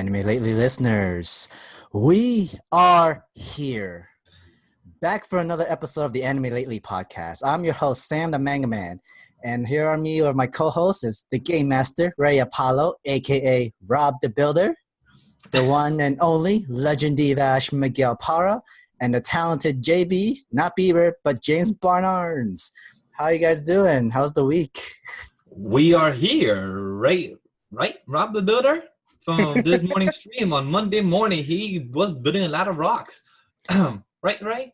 Anime Lately listeners. We are here, back for another episode of the Anime Lately podcast. I'm your host, Sam the Manga Man, and here are me or my co-host is the Game Master, Ray Apollo, aka Rob the Builder, the one and only Legend Divash Miguel Parra, and the talented JB, not Bieber, but James Barnards. How you guys doing? How's the week? We are here, right, Rob the Builder? From this morning stream on Monday morning, he was building a lot of rocks. right?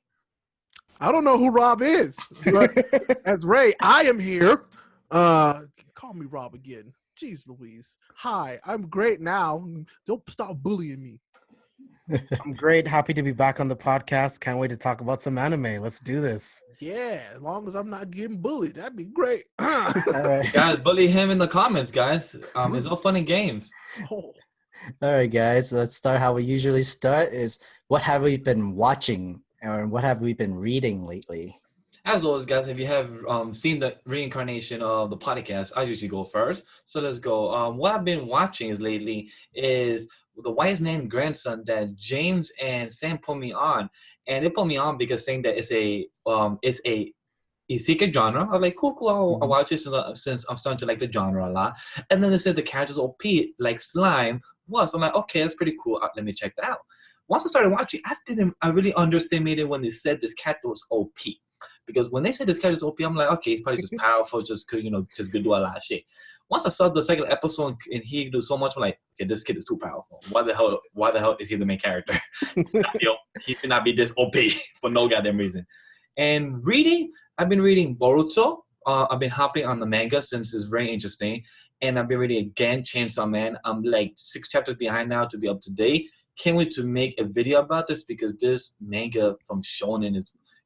I don't know who Rob is, but as Ray, I am here. Call me Rob again. Jeez Louise. Hi, I'm great now. Don't stop bullying me. I'm great. Happy to be back on the podcast. Can't wait to talk about some anime. Let's do this. Yeah, as long as I'm not getting bullied, that'd be great. All right. Guys, bully him in the comments, guys. It's all fun and games. Oh. All right, guys. Let's start how we usually start. Is what have we been watching or what have we been reading lately? As always, guys, if you have seen the reincarnation of the podcast, I usually go first. So let's go. What I've been watching is the Wise Man Grandson that James and Sam put me on, and they put me on because saying that it's a isekai genre. I'm like, cool. I'll watch it since I'm starting to like the genre a lot. And then they said the characters OP like slime was. I'm like, okay, that's pretty cool. Let me check that out. Once I started watching, I really underestimated when they said this character was OP. Because when they said this character is OP, I'm like, okay, he's probably just powerful, just could do a lot of shit. Once I saw the second episode and he do so much, I'm like, okay, this kid is too powerful. Why the hell is he the main character? He should not be this OP for no goddamn reason. And I've been reading Boruto. I've been hopping on the manga since it's very interesting. And I've been reading again Chainsaw Man. I'm like 6 chapters behind now to be up to date. Can't wait to make a video about this because this manga from Shonen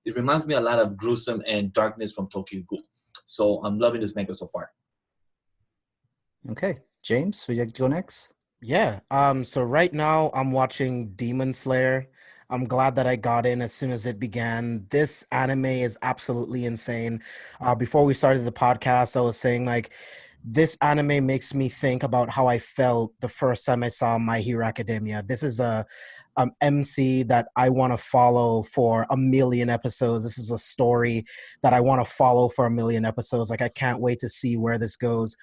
it reminds me a lot of Gruesome and Darkness from Tokyo Ghoul. So I'm loving this manga so far. Okay, James, would you like to go next? Yeah. So right now I'm watching Demon Slayer. I'm glad that I got in as soon as it began. This anime is absolutely insane. Before we started the podcast, I was saying like, this anime makes me think about how I felt the first time I saw My Hero Academia. This is a MC that I want to follow for 1,000,000 episodes. This is a story that I want to follow for 1,000,000 episodes. Like, I can't wait to see where this goes.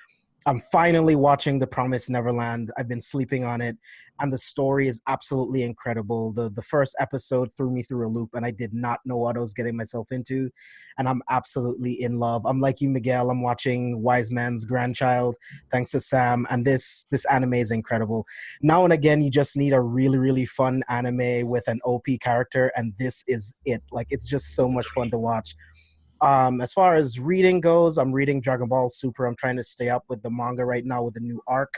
I'm finally watching The Promised Neverland. I've been sleeping on it, and the story is absolutely incredible. The first episode threw me through a loop, and I did not know what I was getting myself into, and I'm absolutely in love. I'm like you, Miguel. I'm watching Wise Man's Grandchild, thanks to Sam, and this anime is incredible. Now and again, you just need a really, really fun anime with an OP character, and this is it. Like, it's just so much fun to watch. As far as reading goes, I'm reading Dragon Ball Super. I'm trying to stay up with the manga right now with the new arc.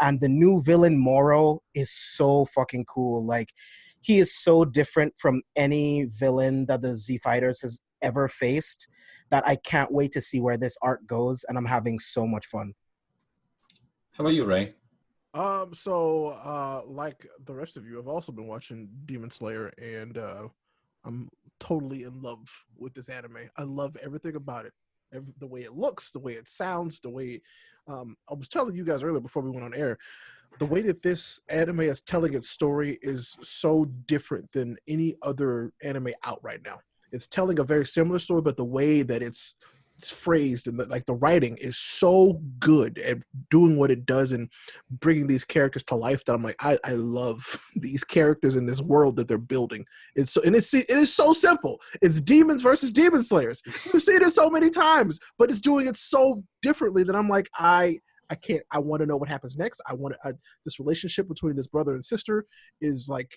And the new villain, Moro, is so fucking cool. Like, he is so different from any villain that the Z Fighters has ever faced that I can't wait to see where this arc goes, and I'm having so much fun. How about you, Ray? Like the rest of you, I've also been watching Demon Slayer, and I'm totally in love with this anime. I love everything about it. The way it looks, the way it sounds, the way I was telling you guys earlier before we went on air, the way that this anime is telling its story is so different than any other anime out right now. It's telling a very similar story, but the way that it's phrased and the writing is so good at doing what it does and bringing these characters to life that I'm like, I love these characters in this world that they're building. It is so simple. It's demons versus demon slayers. We've seen it so many times, but it's doing it so differently that I'm like, I want to know what happens next. This relationship between this brother and sister is like,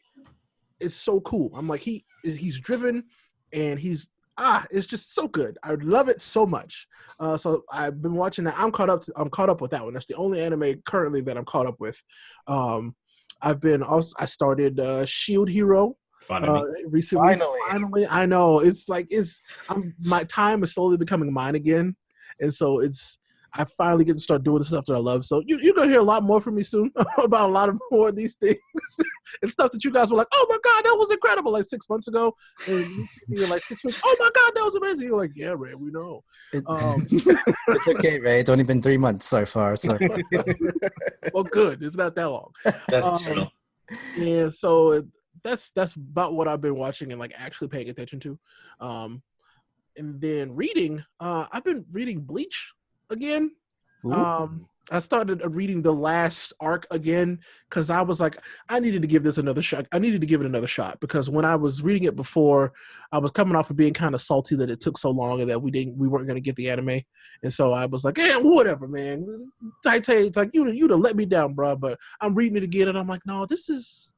it's so cool. I'm like, he's driven and it's just so good. I love it so much. So I've been watching that. I'm caught up with that one. That's the only anime currently that I'm caught up with. I started Shield Hero recently. Finally, I know. It's like my time is slowly becoming mine again, and so I finally get to start doing the stuff that I love. So you're gonna hear a lot more from me soon about a lot of more of these things and stuff that you guys were like, "Oh my god, that was incredible!" Like 6 months ago, and you're like 6 weeks. "Oh my god, that was amazing!" You're like, "Yeah, Ray, we know." It's okay, Ray. It's only been 3 months so far. So Well, good. It's not that long. That's true. And so that's about what I've been watching and like actually paying attention to. And then reading, I've been reading Bleach again. I started reading the last arc again because I was like, I needed to give this another shot. I needed to give it another shot because when I was reading it before, I was coming off of being kind of salty that it took so long and that we weren't going to get the anime. And so I was like, whatever, man. Taite, it's like you'd have let me down, bro. But I'm reading it again and I'm like, no, this is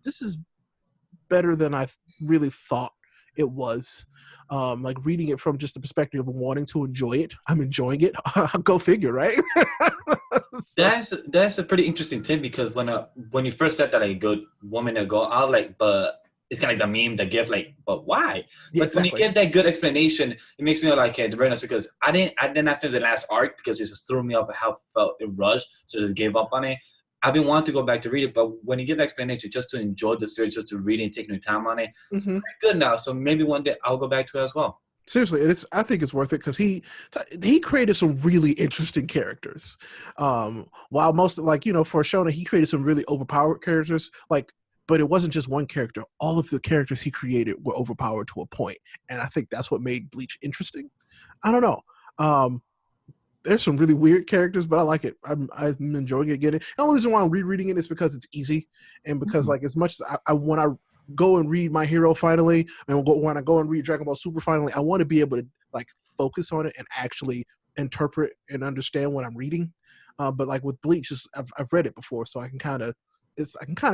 better than I really thought it was. Like reading it from just the perspective of wanting to enjoy it. I'm enjoying it. Go figure, right? So, that's a pretty interesting tip because when you first said that like a good woman ago, I was like, but it's kind of like the meme that give like, but why? Yeah, but exactly. When you get that good explanation, it makes me like the very nice because I didn't have to the last arc because it just threw me off how felt it rushed, so I just gave up on it. I've been wanting to go back to read it, but when you give the explanation just to enjoy the series, just to read it and take your time on it, it's pretty good now. So maybe one day I'll go back to it as well. Seriously, I think it's worth it because he created some really interesting characters. While most for Shonen, he created some really overpowered characters. But it wasn't just one character. All of the characters he created were overpowered to a point, and I think that's what made Bleach interesting. I don't know. There's some really weird characters, but I like it. I'm enjoying it again. The only reason why I'm rereading it is because it's easy, and because like as much as I when I go and read My Hero finally, and when I go and read Dragon Ball Super finally, I want to be able to like focus on it and actually interpret and understand what I'm reading. But like with Bleach, I've read it before, so I can kind of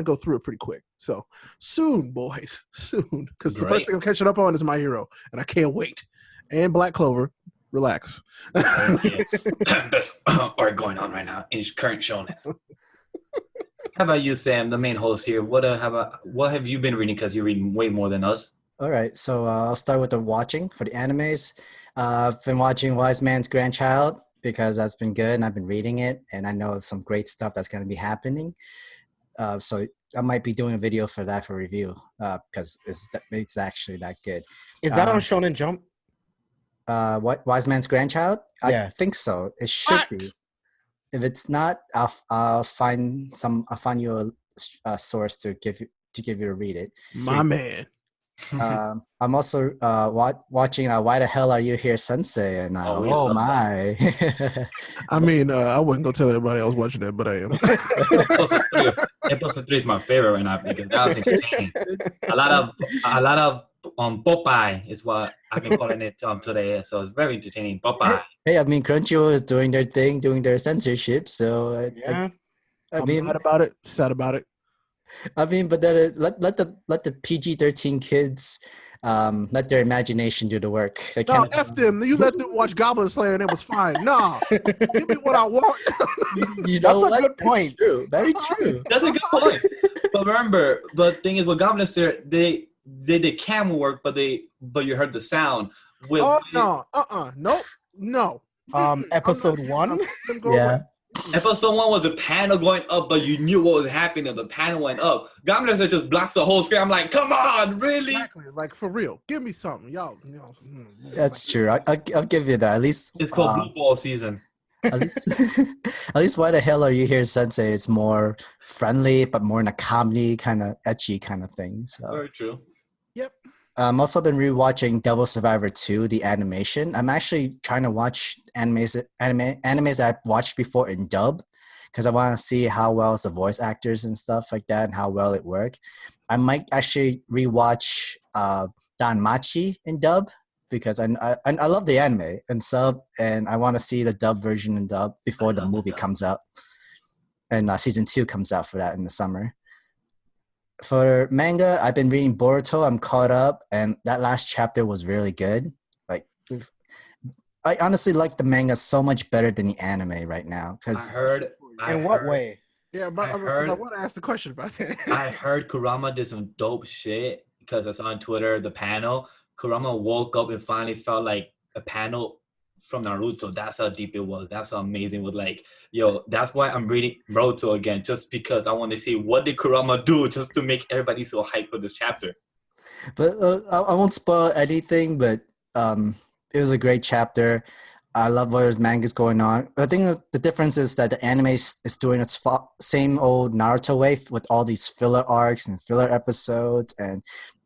go through it pretty quick. So soon, boys, soon, because the first thing I'm catching up on is My Hero, and I can't wait. And Black Clover. Relax. Best arc going on right now in current shonen. How about you, Sam, the main host here? What have you been reading? Because you're reading way more than us. All right, so I'll start with the watching for the animes. I've been watching Wise Man's Grandchild because that's been good, and I've been reading it, and I know some great stuff that's going to be happening. So I might be doing a video for that for review because it's actually that good. Is that on Shonen Jump? What Wise Man's Grandchild? Yeah. I think so. It should be. If it's not, I'll find you a source to give you to read it. My man. I'm also watching Why the Hell Are You Here, Sensei? And oh my! I mean, I wouldn't go tell everybody else watching that, but I am. Episode 3 is my favorite right now because that was entertaining. A lot of Popeye is what I've been calling it today, so it's very entertaining. Popeye. Hey, I mean, Crunchyroll is doing their thing, doing their censorship, so yeah. I mean, sad about it. I mean, but then let the PG-13 kids let their imagination do the work. No, F them. You let them watch Goblin Slayer and it was fine. No, give me what I want. That's a good point. That's true. Very true. That's a good point. But remember, the thing is with Goblin Slayer, they did camera work, but you heard the sound. Nope, no. Episode 1. Yeah. Episode 1 was the panel going up, but you knew what was happening. The panel went up. Goblin Slayer just blocks the whole screen. I'm like, come on, really? Exactly. Like for real. Give me something, y'all. That's true. I'll give you that. At least it's called Blue Ball season. At least Why the Hell Are You Here, Sensei? It's more friendly, but more in a comedy kind of etchy kind of thing. So very true. Yep. I'm also been rewatching Devil Survivor 2, the animation. I'm actually trying to watch animes that I've watched before in dub because I want to see how well it's the voice actors and stuff like that and how well it worked. I might actually rewatch Danmachi in dub because I love the anime and sub, and I want to see the dub version in dub before the movie comes out. And season 2 comes out for that in the summer. For manga, I've been reading Boruto. I'm caught up, and that last chapter was really good. Like, I honestly like the manga so much better than the anime right now. In what way? Yeah, but I want to ask the question about that. I heard Kurama did some dope shit because I saw on Twitter the panel. Kurama woke up and finally felt like a panel from Naruto. That's how deep it was. That's how amazing it was. Like, yo, that's why I'm reading Naruto again, just because I want to see what did Kurama do just to make everybody so hyped for this chapter. But I won't spoil anything, but it was a great chapter. I love what his manga's going on. I think the difference is that the anime is doing its same old Naruto way with all these filler arcs and filler episodes, and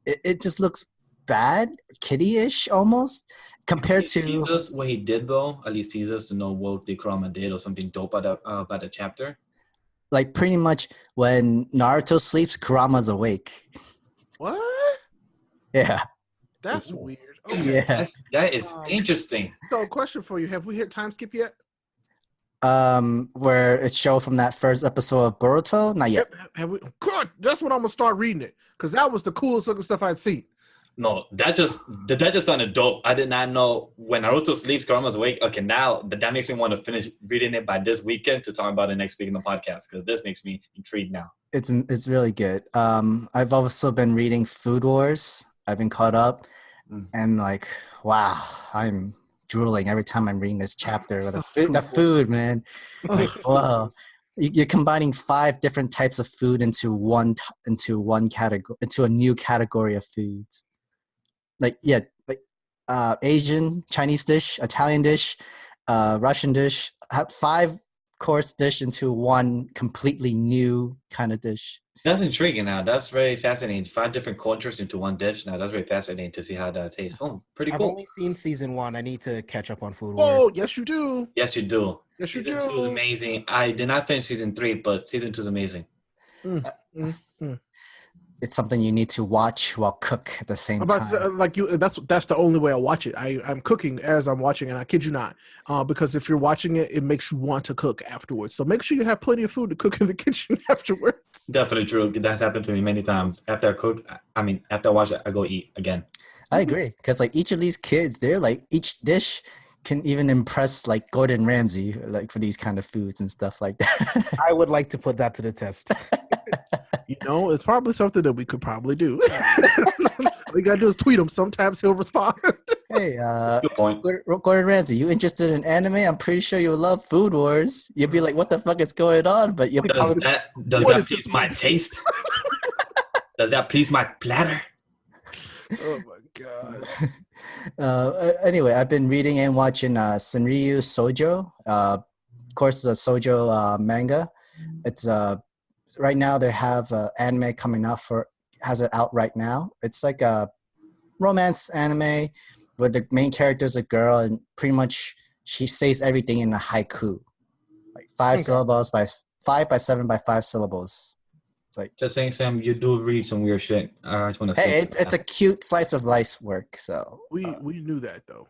it just looks bad, kiddie-ish almost, compared to... Tease us what he did, though. At least tease us to know what the Kurama did or something dope about the chapter. Like, pretty much when Naruto sleeps, Kurama's awake. What? Yeah. That's weird. Okay. Yeah. That is interesting. So, question for you: have we hit time skip yet? Where it showed from that first episode of Boruto? Not yet. Have we? Good. That's when I'm gonna start reading it because that was the coolest looking stuff I'd seen. No, that just sounded dope. I did not know when Naruto sleeps, Kurama's awake. Okay, now that makes me want to finish reading it by this weekend to talk about it next week in the podcast because this makes me intrigued now. It's really good. I've also been reading Food Wars. I've been caught up, and like, wow, I'm drooling every time I'm reading this chapter. With the food, man. Like, wow, you're combining 5 different types of food into one category, into a new category of foods. Like Asian, Chinese dish, Italian dish, Russian dish. 5-course dish into one completely new kind of dish. That's intriguing now. That's very fascinating. 5 different cultures into one dish. Now, that's very fascinating to see how that tastes. Oh, pretty cool. I've only seen season 1. I need to catch up on Food Oh, Wars. yes, you do. Yes, you do. Yes, you Season do. 2 is amazing. I did not finish season 3, but season 2 is amazing. It's something you need to watch while cook at the same time. That's the only way I watch it. I'm cooking as I'm watching, and I kid you not, because if you're watching it, it makes you want to cook afterwards. So make sure you have plenty of food to cook in the kitchen afterwards. Definitely true. That's happened to me many times. After I cook, after I watch it, I go eat again. I agree, because like each of these kids, they're like each dish can even impress like Gordon Ramsay, like for these kind of foods and stuff like that. I would like to put that to the test. You know, it's probably something that we could probably do. All you gotta do is tweet him. Sometimes he'll respond. Hey, Good point. Gordon Ramsay, you interested in anime? I'm pretty sure you would love Food Wars. You'll be like, what the fuck is going on? But you'll Does that please my taste? Does that please my platter? Oh my god. Anyway, I've been reading and watching Senryu Shoujo. Of course, it's a shoujo manga. It's right now they have anime coming out has it out right now. It's like a romance anime where the main character is a girl and pretty much she says everything in a haiku, like 5 syllables by 5 by 7 by 5 syllables. Like, just saying, Sam, you do read some weird shit. I just want to say. Hey, it's a cute slice of life work. So we knew that though.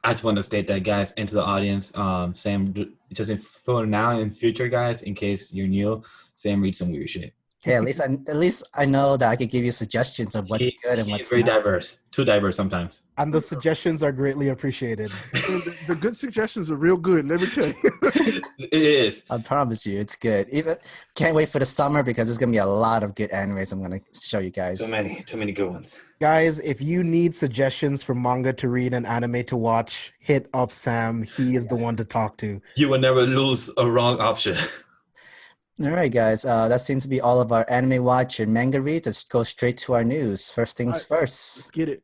I just want to state that, guys, into the audience. Sam, just for now and future, guys, in case you're new, Sam reads some weird shit. Hey, at least I know that I could give you suggestions of what's good and what's very not. diverse, too diverse sometimes. And the suggestions are greatly appreciated. The good suggestions are real good. Let me tell you. It is. I promise you, it's good. Even can't wait for the summer because there's gonna be a lot of good animes I'm gonna show you guys. Too many good ones. Guys, if you need suggestions for manga to read and anime to watch, hit up Sam. He is the one to talk to. You will never lose a wrong option. All right, guys. That seems to be all of our anime watch and manga reads. Let's go straight to our news. First things first. Let's get it.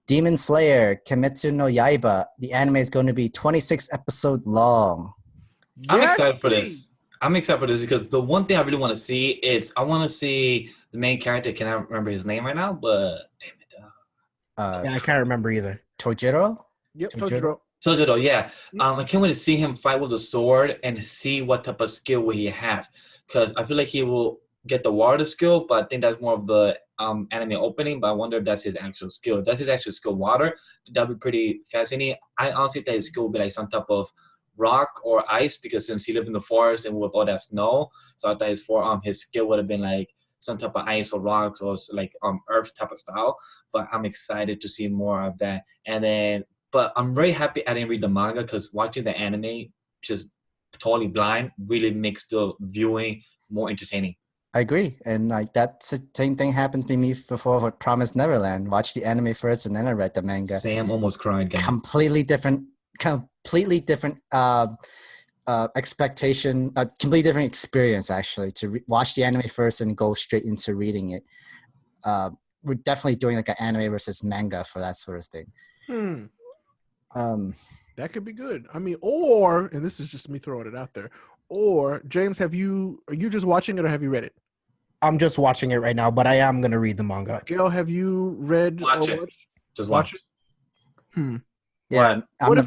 Demon Slayer, Kimetsu no Yaiba. The anime is going to be 26 episodes long. I'm excited for this. I'm excited for this because the one thing I really want to see is I want to see the main character. Can I remember his name right now? But damn it. Yeah, I can't remember either. Tojiro? Yep, Tojiro, yeah. I can't wait to see him fight with a sword and see what type of skill will he have. Because I feel like he will get the water skill, but I think that's more of the anime opening. But I wonder if that's his actual skill. If that's his actual skill, water, that'd be pretty fascinating. I honestly think his skill would be like some type of rock or ice because since he lived in the forest and with all that snow, so I thought his skill would have been like some type of ice or rocks or like earth type of style. But I'm excited to see more of that. But I'm very happy I didn't read the manga because watching the anime just totally blind really makes the viewing more entertaining. I agree. And like that same thing happened to me before with Promised Neverland. Watch the anime first and then I read the manga. Sam almost cried, guys. Completely different completely different expectation, a completely different experience actually to watch the anime first and go straight into reading it. We're definitely doing like an anime versus manga for that sort of thing. That could be good. I mean, or, and this is just me throwing it out there, or James, are you just watching it or have you read it? I'm just watching it right now, but I am going to read the manga. Gail, have you read Watch or it. watched? Just watch it. Yeah, What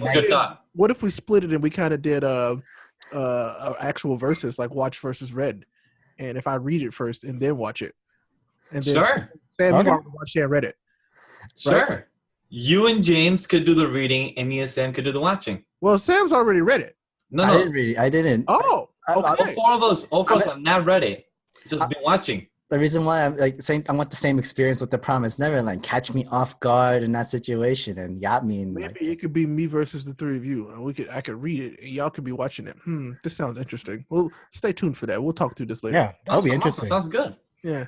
if we split it and we kind of did a actual versus, like watch versus read, and if I read it first and then watch it, and then Sure. Sam, you've Okay. already watched it and read it. Sure. Right? You and James could do the reading, and me and Sam could do the watching. Well, Sam's already read it. No, I no. didn't read it. I didn't. Oh, All okay. four of us have not read it. Just been watching. The reason why I'm like saying I want the same experience with the Promised Neverland, catch me off guard in that situation and got me in. Maybe Like, it could be me versus the three of you. And I could read it, and y'all could be watching it. This sounds interesting. Well, stay tuned for that. We'll talk through this later. Yeah, that'll be interesting. Sounds good. Yeah.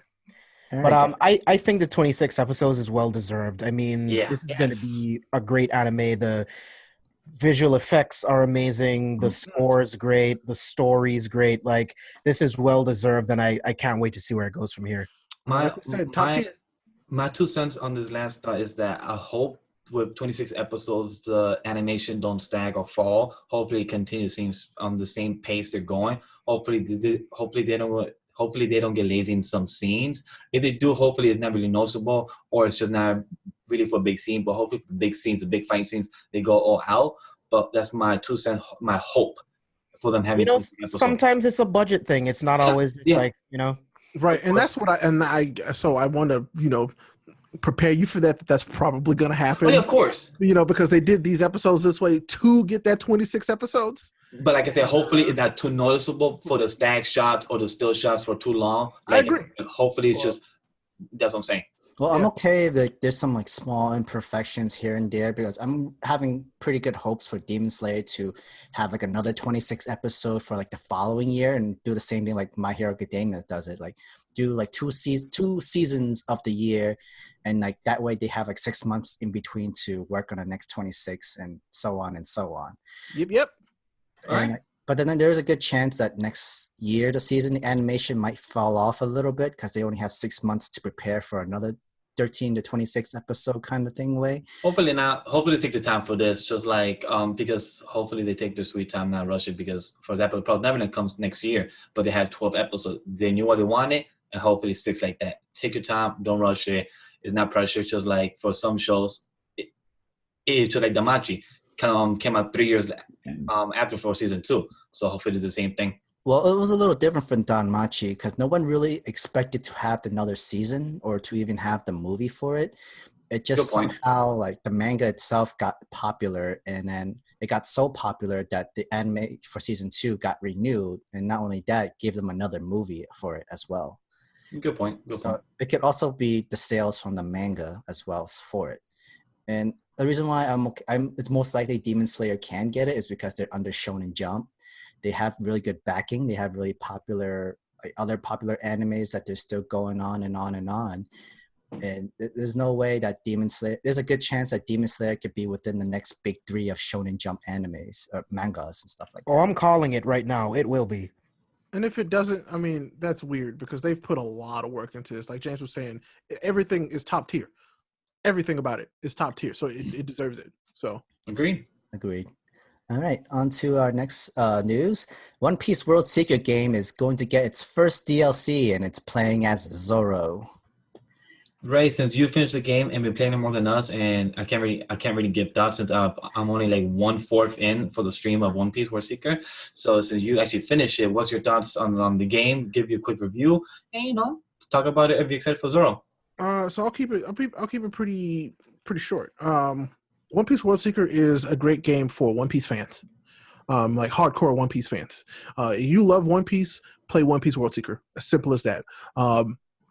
But I think the 26 episodes is well deserved. I mean, this is going to be a great anime. The visual effects are amazing. The score is great. The story's great. Like, this is well deserved, and I can't wait to see where it goes from here. Like I said, top tier. My 2 cents on this last thought is that I hope with 26 episodes, the animation don't stag or fall. Hopefully, it continues on the same pace they're going. Hopefully they don't get lazy in some scenes. If they do, hopefully it's not really noticeable, or it's just not really for a big scene. But hopefully for the big scenes, the big fight scenes, they go all out. But that's my 2 cents, my hope for them having. Sometimes it's a budget thing. It's not always just like, Right, and that's what I want to prepare you for that. That's probably going to happen. Oh, yeah, of course. Because they did these episodes this way to get that 26 episodes. But like I said, hopefully it's not too noticeable for the stag shots or the still shots for too long. I agree. Hopefully it's just, that's what I'm saying. Well, I'm okay that there's some like small imperfections here and there because I'm having pretty good hopes for Demon Slayer to have like another 26 episode for like the following year and do the same thing like My Hero Academia does it. Like do like two seasons of the year, and like that way they have like 6 months in between to work on the next 26 and so on and so on. Yep. And, Right. But then there's a good chance that next year, the season, the animation might fall off a little bit because they only have 6 months to prepare for another 13 to 26 episode kind of thing way. Hopefully not. Hopefully they take the time for this, just like because hopefully they take their sweet time, not rush it. Because for example, the Promised Neverland comes next year, but they had 12 episodes. They knew what they wanted, and hopefully it sticks like that. Take your time. Don't rush it. It's not pressure. It's just like for some shows, it's just like the Marchi came out 3 years after for season 2. So hopefully it's the same thing. Well, it was a little different from Danmachi because no one really expected to have another season or to even have the movie for it. It just somehow, like, the manga itself got popular, and then it got so popular that the anime for season 2 got renewed, and not only that, gave them another movie for it as well. Good point. It could also be the sales from the manga as well for it. And the reason why it's most likely Demon Slayer can get it is because they're under Shonen Jump. They have really good backing. They have really popular, like other popular animes that they're still going on and on and on. And there's no way that Demon Slayer, there's a good chance that Demon Slayer could be within the next big 3 of Shonen Jump animes or mangas and stuff like that. Oh, I'm calling it right now. It will be. And if it doesn't, I mean, that's weird because they've put a lot of work into this. Like James was saying, everything is top tier. Everything about it is top tier. So it deserves it. So Agreed. All right, on to our next news. One Piece World Secret game is going to get its first DLC, and it's playing as Zoro. Right, since you finished the game and been playing it more than us, and I can't really give thoughts since I'm only like 1/4 in for the stream of One Piece World Seeker. So since you actually finished it, what's your thoughts on the game? Give you a quick review, and talk about it if you're excited for Zoro. So I'll keep it pretty short. One Piece World Seeker is a great game for One Piece fans, like hardcore One Piece fans. You love One Piece, play One Piece World Seeker. As simple as that.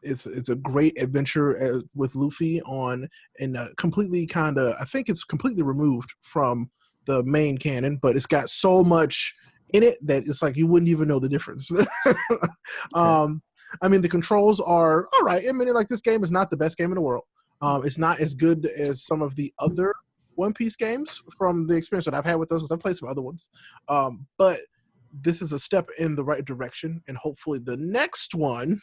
It's a great adventure with Luffy and completely I think it's completely removed from the main canon, but it's got so much in it that it's like you wouldn't even know the difference. I mean, the controls are all right. I mean, like this game is not the best game in the world. It's not as good as some of the other One Piece games from the experience that I've had with those, because I've played some other ones. But this is a step in the right direction, and hopefully the next one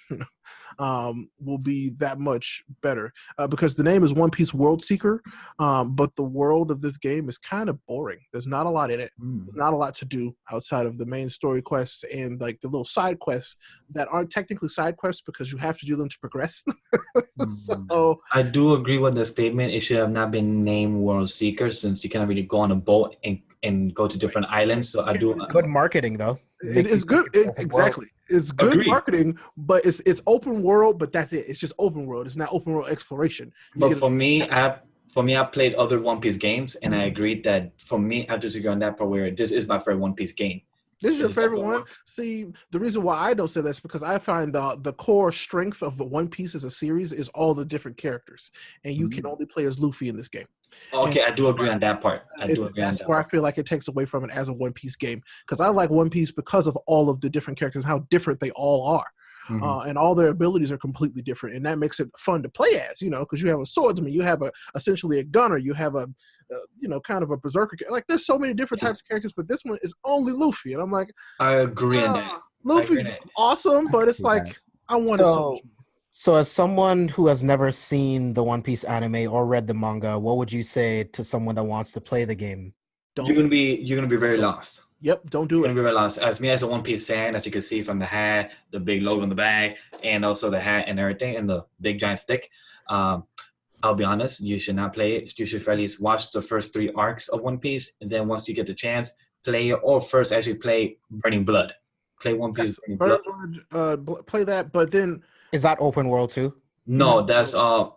will be that much better. Because the name is One Piece World Seeker, but the world of this game is kind of boring. There's not a lot in it. There's not a lot to do outside of the main story quests and like the little side quests that aren't technically side quests because you have to do them to progress. So I do agree with the statement. It should have not been named World Seeker, since you cannot really go on a boat and go to different islands. So I do Good marketing, though. it is good. Exactly. It's good Agreed. marketing, but it's open world, but that's it. It's just open world. It's not open world exploration. But for me, I played other One Piece games, and I agreed that for me, I disagree on that part where this is my favorite One Piece game. This is your favorite one? See, the reason why I don't say that is because I find the core strength of One Piece as a series is all the different characters, and you can only play as Luffy in this game. Okay, I do agree on that part. That's where I feel like it takes away from it as a One Piece game, because I like One Piece because of all of the different characters, how different they all are. And all their abilities are completely different, and that makes it fun to play as, because you have a swordsman, you have essentially a gunner, you have a kind of a berserker. Like, there's so many different types of characters, but this one is only Luffy, and I'm like, I agree on that. Luffy's awesome, but it's like I want it so much. So, as someone who has never seen the One Piece anime or read the manga, what would you say to someone that wants to play the game? You're gonna be very lost. Yep, don't do You're it. gonna be very lost. As me, as a One Piece fan, as you can see from the hat, the big logo in the back, and also the hat and everything, and the big giant stick. I'll be honest, you should not play it. You should at least watch the first 3 arcs of One Piece, and then once you get the chance, play it, or first actually play Burning Blood. Play One Piece Burning Blood. Play that, but then is that open world too? No, that's a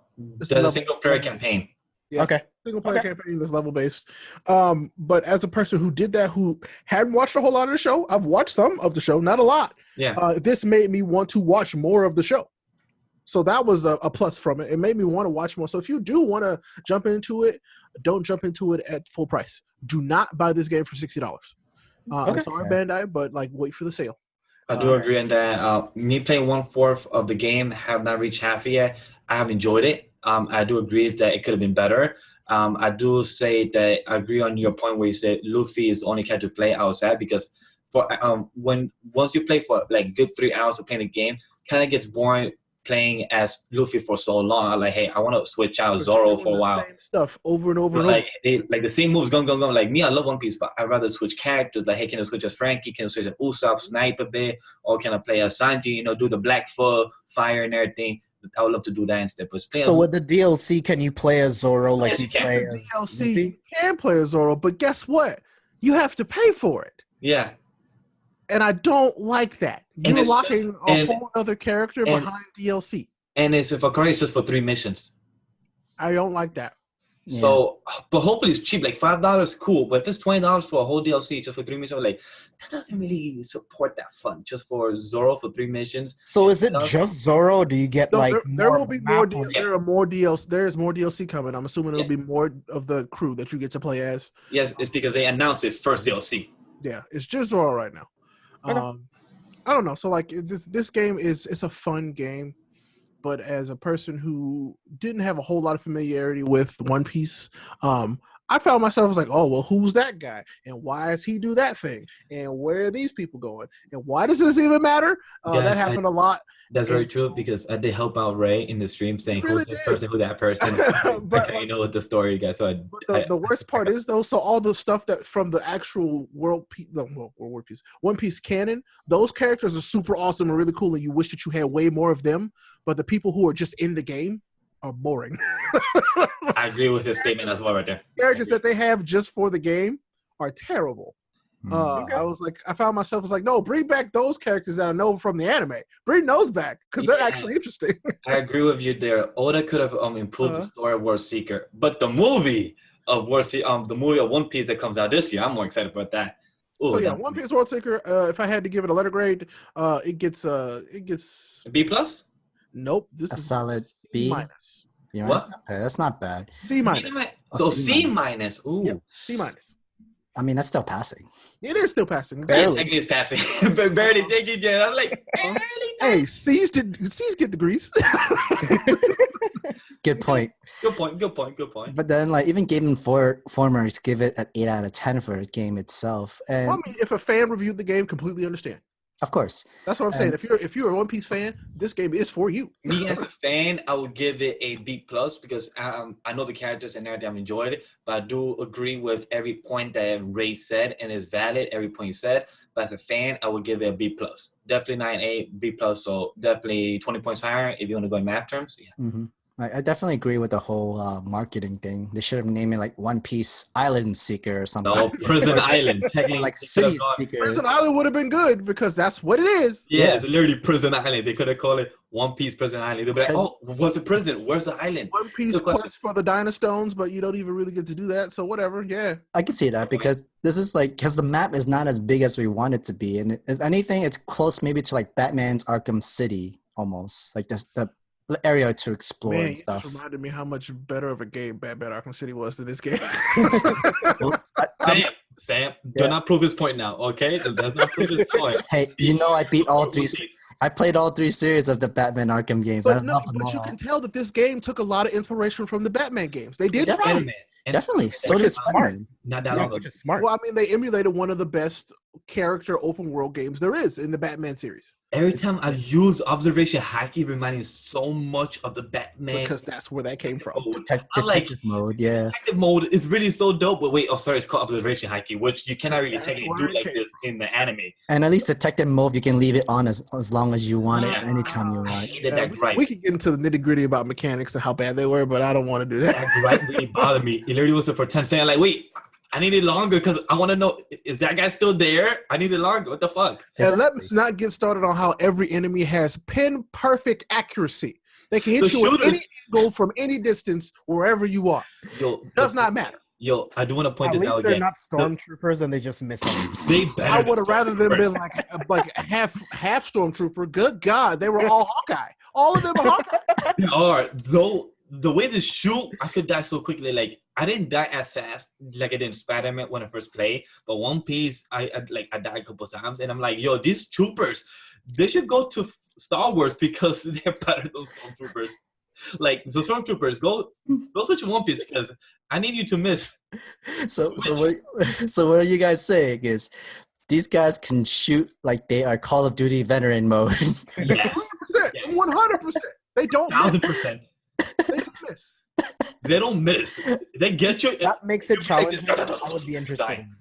single player campaign. Yeah. Okay. Single player campaign that's level based. But as a person who did that, who hadn't watched a whole lot of the show, I've watched some of the show, not a lot. Yeah. This made me want to watch more of the show. So that was a plus from it. It made me want to watch more. So if you do want to jump into it, don't jump into it at full price. Do not buy this game for $60. I'm sorry, Bandai, but wait for the sale. I do agree on that. Me playing 1/4 of the game, have not reached half yet. I have enjoyed it. I do agree that it could have been better. I do say that I agree on your point where you said Luffy is the only character to play outside, because for once you play for like good 3 hours of playing the game, kind of gets boring playing as Luffy for so long. I'm like, hey, I want to switch out Zoro for a while. Same stuff over and over and over. Like the same moves, going. Like me, I love One Piece, but I'd rather switch characters. Like, hey, can I switch as Frankie? Can I switch as Usopp, snipe a bit? Or can I play as Sanji, do the Blackfoot, fire and everything? I would love to do that instead. But so with the DLC, can you play as Zoro like you play as DLC? You can play as Zoro, but guess what? You have to pay for it. Yeah. And I don't like that. You're locking a whole other character behind DLC. And it's just for 3 missions. I don't like that. So, but hopefully it's cheap. Like $5, cool. But if it's $20 for a whole DLC just for 3 missions, like that doesn't really support that fun. Just for Zoro for 3 missions. So is it just Zoro? Or do you get there will be more? There are more DLC. There is more DLC coming. I'm assuming there'll be more of the crew that you get to play as. Yes, it's because they announced it first DLC. Yeah, it's just Zoro right now. Okay. I don't know. So this game it's a fun game, but as a person who didn't have a whole lot of familiarity with One Piece, I found myself, I was like, oh, well, who's that guy? And why does he do that thing? And where are these people going? And why does this even matter? That happened a lot. That's very true, because I did help out Ray in the stream saying who's this person, who that person. But I know what the story, guys. So the worst part is, though, so all the stuff that from the actual One Piece canon, those characters are super awesome and really cool, and you wish that you had way more of them. But the people who are just in the game are boring. I agree with his statement as well right there. Characters that they have just for the game are terrible. I found myself no, bring back those characters that I know from the anime. Bring those back, because they're actually interesting. I agree with you there. Oda could have improved the story of World Seeker, but the movie of the movie of One Piece that comes out this year, I'm more excited about that. Ooh, so yeah, One Piece World Seeker. If I had to give it a letter grade, it gets B plus. Nope, this a is solid B minus. Yeah, what? That's not bad. C minus. So C minus. Ooh. Yep, C minus. I mean, that's still passing. It is still passing. Barely. I think it's passing. But barely. Thank you, Jen. I'm like, barely. Hey, C's get degrees. Good point. Good point. But then, like, even Game Informers give it an 8 out of 10 for the game itself. And Well, I mean, if a fan reviewed the game, completely understand. of course, That's what I'm saying. If you're a One Piece fan, this game is for you. Me as a fan, I would give it a B+ because I know the characters and everything. I've enjoyed it, but I do agree with every point that Ray said and is valid. Every point he said, but as a fan, I would give it a B+. Definitely not an A, B+. So definitely 20 points higher if you want to go in math terms. Yeah. mm-hmm. I definitely agree with the whole marketing thing. They should have named it like One Piece Island Seeker or something. No, Prison Island. Technically, like they could have City gone- Seeker. Prison Island would have been good because that's what it is. Yeah, it's literally Prison Island. They could have called it One Piece Prison Island. They'd be like, oh, what's the prison? Where's the island? One Piece Good question. quest for the Dynastones, but you don't even really get to do that. So whatever. Yeah. I can see that because this is like because the map is not as big as we want it to be, and if anything, it's close maybe to like Batman's Arkham City almost, like the area to explore Man, and you stuff. just reminded me how much better of a game Batman Arkham City was than this game. Well, Sam, Yeah. do not prove his point now, okay? That does not prove his point. hey, you know I beat all three. I played all 3 series of the Batman Arkham games. I but love them but you all. can tell that this game took a lot of inspiration from the Batman games. They did. Definitely. Spider-Man. And Definitely. So Which did is smart. Spider-Man. Not that Yeah, long ago. which is smart. Well, I mean, they emulated one of the best character open world games there is in the Batman series Every time I use observation hacking, reminding me so much of the Batman. because that's where that came from. mode. I like Detective mode, yeah. detective mode is really so dope. But wait, sorry, it's called observation hacking, which you cannot really That's technically where do it like came this in the anime. And at least detective mode, you can leave it on as long as you want it, Yeah. anytime you I want. hated Yeah, that gripe. we can get into the nitty gritty about mechanics and how bad they were, but I don't want to do that. That gripe really bothered me. It literally was for 10 saying like, wait, I need it longer because I want to know, is that guy still there? I need it longer. What the fuck? And let's not get started on how every enemy has pin perfect accuracy. They can hit The you at shooters- any angle from any distance, wherever you are. Yo, Does not matter. Yo, I do want to point At this least out they're again. not stormtroopers and they just miss them. They better I than would have rather them been stormtroopers. like half stormtrooper. Good God, they were all Hawkeye. All of them are Hawkeye. They are. Though the way they shoot, I could die so quickly. Like I didn't die as fast like I did in Spider-Man when I first played. But One Piece, I died a couple times, and I'm like, yo, these troopers, they should go to Star Wars because they're better than stormtroopers. Like the stormtroopers, go switch to One Piece because I need you to miss. So what are you guys saying is these guys can shoot like they are Call of Duty veteran mode. Yes, 100%. Yes. 100%. They don't miss. 1000%. They don't miss. They don't miss. They get you. That makes it You're like challenging. this. I would be interested in.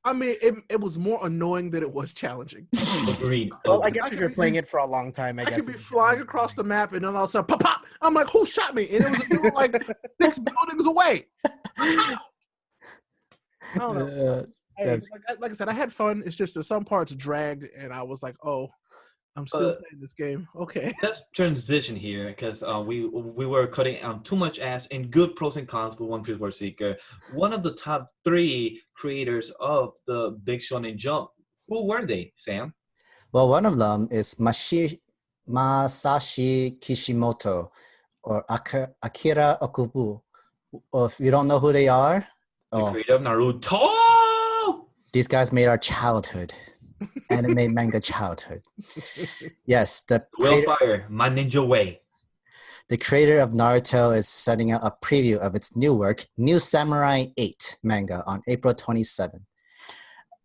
I mean, it was more annoying than it was challenging. Agreed. Well, I I guess if could you're be- playing it for a long time, I I guess. could be flying across the map and then all of a sudden, pop, pop. I'm like, who shot me? And it was they were like 6 buildings away. I don't know. Hey, Yes. like I said, I had fun. It's just that some parts dragged, and I was like, oh, I'm still playing this game. Okay. Let's transition here because we were cutting too much ass in good pros and cons for One Piece World Seeker. One of the top 3 creators of the Big Shonen Jump. Who were they, Sam? Well, one of them is Masashi Kishimoto or Akira Ōkubo. Or if you don't know who they are, The creator of Naruto. these guys made our childhood, anime manga childhood. Yes, Willfire, my ninja way. the creator of Naruto is setting out a preview of its new work, New Samurai 8 manga on April 27.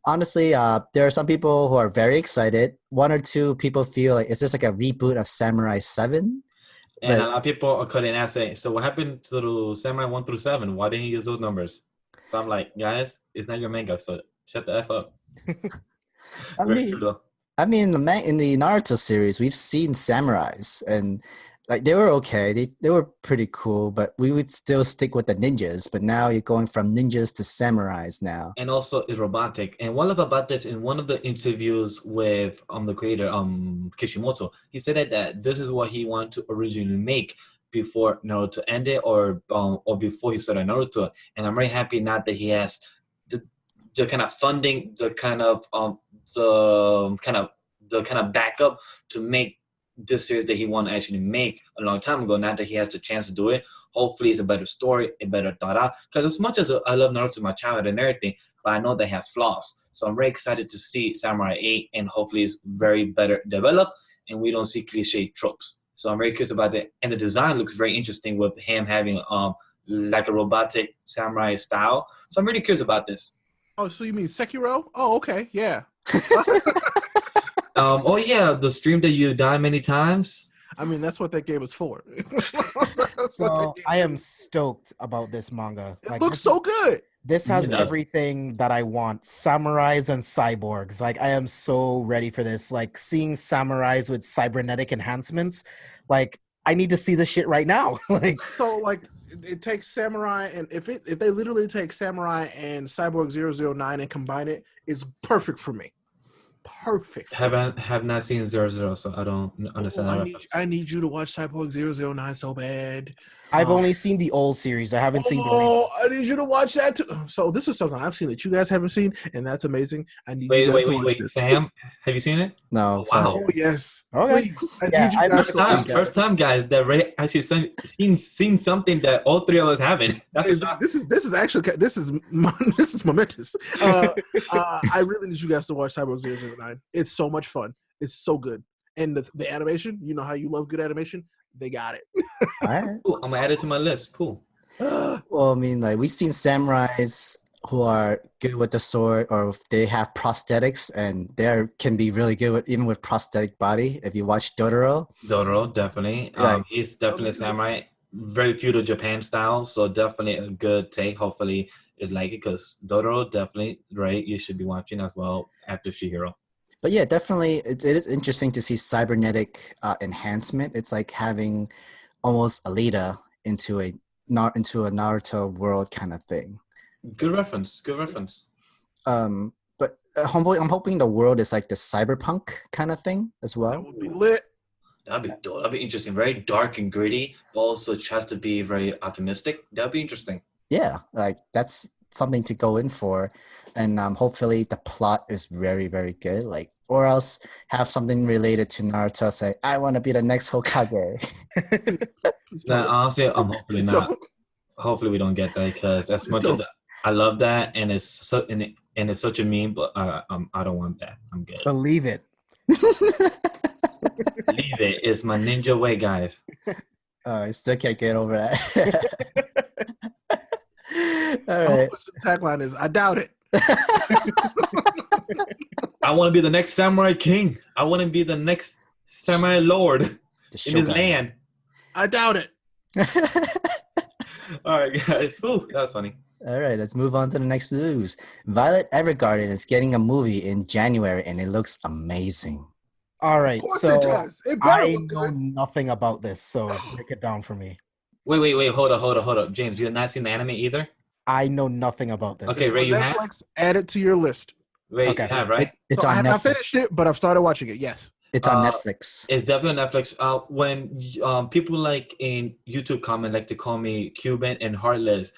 Honestly, there are some people who are very excited. 1 or 2 people feel like, is this like a reboot of Samurai 7? And a lot of people are cutting ass saying, so what happened to the Samurai 1 through 7? Why didn't he use those numbers? So I'm like, guys, it's not your manga, so shut the F up. I Very mean, true, though. in the Naruto series, we've seen samurais, and like they were okay. They were pretty cool, but we would still stick with the ninjas. But now you're going from ninjas to samurais now. And also is robotic. And one of about this in one of the interviews with the creator Kishimoto, he said that this is what he wanted to originally make before Naruto ended or before he started Naruto. And I'm very happy now that he has the kind of funding, the kind of backup to make this series that he wanted to actually make a long time ago. Now that he has the chance to do it, hopefully it's a better story, a better thought out. Because as much as I love Naruto, my childhood and everything, but I know that has flaws. So I'm very excited to see Samurai 8, and hopefully it's very better developed, and we don't see cliche tropes. So I'm very curious about that. And the design looks very interesting with him having like a robotic samurai style. So I'm really curious about this. Oh, so you mean Sekiro? Oh, okay, yeah. Oh yeah, the stream that you die many times. I mean, that's what that game is for. So I am stoked about this manga. It looks so good. This has It does. everything that I want. Samurais and cyborgs. Like, I am so ready for this. Like, seeing samurais with cybernetic enhancements. Like, I need to see this shit right now. Like, So like it takes Samurai, and if they literally take Samurai and Cyborg 009 and combine it, it's perfect for me. Perfect. Have not seen 00, so I don't understand. Oh, how I need you to watch Cyborg 009 so bad. I've only seen the old series. I haven't seen the Oh, I need you to watch that too. So this is something I've seen that you guys haven't seen, and that's amazing. I need you guys to watch this. Sam, have you seen it? No, Wow. Oh yes. Okay. Please. I Yeah, need you I guys to watch that. First time, guys, that Ray actually seen something that all three of us haven't. That's a shock. This is actually this is momentous. I really need you guys to watch Cyborg 009. It's so much fun. It's so good, and the animation. You know how you love good animation. They got it. all right. Cool. I'm gonna add it to my list. Cool. Well, I mean, like we've seen samurais who are good with the sword, or if they have prosthetics, and they can be really good with even with prosthetic body. If you watch Dotoro, Dotoro, definitely. Right. He's definitely a samurai. Very feudal Japan style, so definitely a good take. Hopefully, it's like it because Dotoro definitely right. You should be watching as well after Shihiro. but yeah, definitely it is interesting to see cybernetic enhancement. It's like having almost Alita into a Naruto world kind of thing. Good reference. Good reference. But I'm hoping the world is like the cyberpunk kind of thing as That well. would be lit. That'd be dope. That'd be interesting. Very dark and gritty, but also tries to be very optimistic. That'd be interesting. Yeah, like that's something to go in for, and hopefully the plot is very, very good. Like, or else have something related to Naruto. Say, I want to be the next Hokage. Nah, honestly, I'm hopefully Please not. don't. Hopefully we don't get that because as Please much as don't. I love that and it's so and it's such a meme, but I don't want that. I'm good. Believe it. Leave it. It's my ninja way, guys. I still can't get over that. All I right. hope the tagline is, I doubt it. I want to be the next samurai king. I want to be the next samurai lord The in this Shogun. land. I doubt it. All right, guys. Ooh, that was funny. All right, let's move on to the next news. Violet Evergarden is getting a movie in January, and it looks amazing. All right. Of course So it does. It better I look know good. nothing about this, so break it down for me. Wait. Hold up. James, you have not seen the anime either? I know nothing about this. Okay, It's Ray, on you have? Netflix. Add it to your list. Wait, Okay. you have, right? It's So I on have not Netflix. finished it, but I've started watching it. Yes. It's on Uh, Netflix. It's definitely on Netflix. When people like in YouTube comment like to call me Cuban and heartless,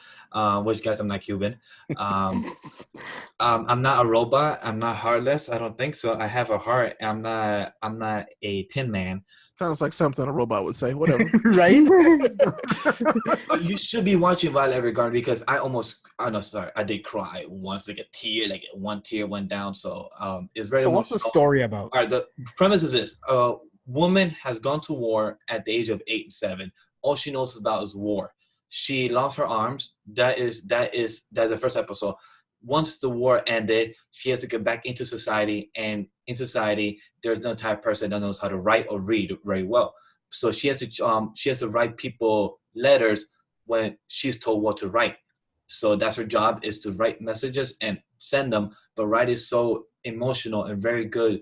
which guys I'm not Cuban. I'm not a robot. I'm not heartless. I don't think so. I have a heart. I'm not a tin man. Sounds like something a robot would say. Whatever. Right? But you should be watching Violet Evergarden because I did cry once. Like one tear went down. So it's very. So what's the emotional. story about? All right, the premise is this: a woman has gone to war at the age of 8 and 7. All she knows about is war. She lost her arms. That's the first episode. Once the war ended, she has to get back into society, and in society, there's no type of person that knows how to write or read very well. So she has to write people letters when she's told what to write. So that's her job, is to write messages and send them. But write is so emotional and very good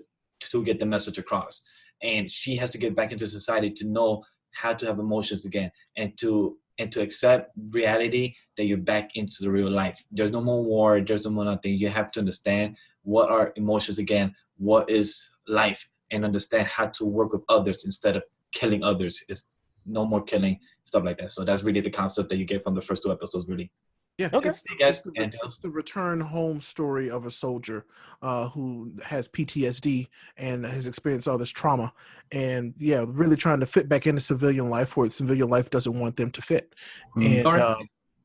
to get the message across. And she has to get back into society to know how to have emotions again and to accept reality that you're back into the real life. There's no more war. There's no more nothing. You have to understand what are emotions again, what is life, and understand how to work with others instead of killing others. It's no more killing, stuff like that. So that's really the concept that you get from the first 2 episodes, really. Yeah, Okay. it's the return home story of a soldier who has PTSD and has experienced all this trauma, and really trying to fit back into civilian life where civilian life doesn't want them to fit. And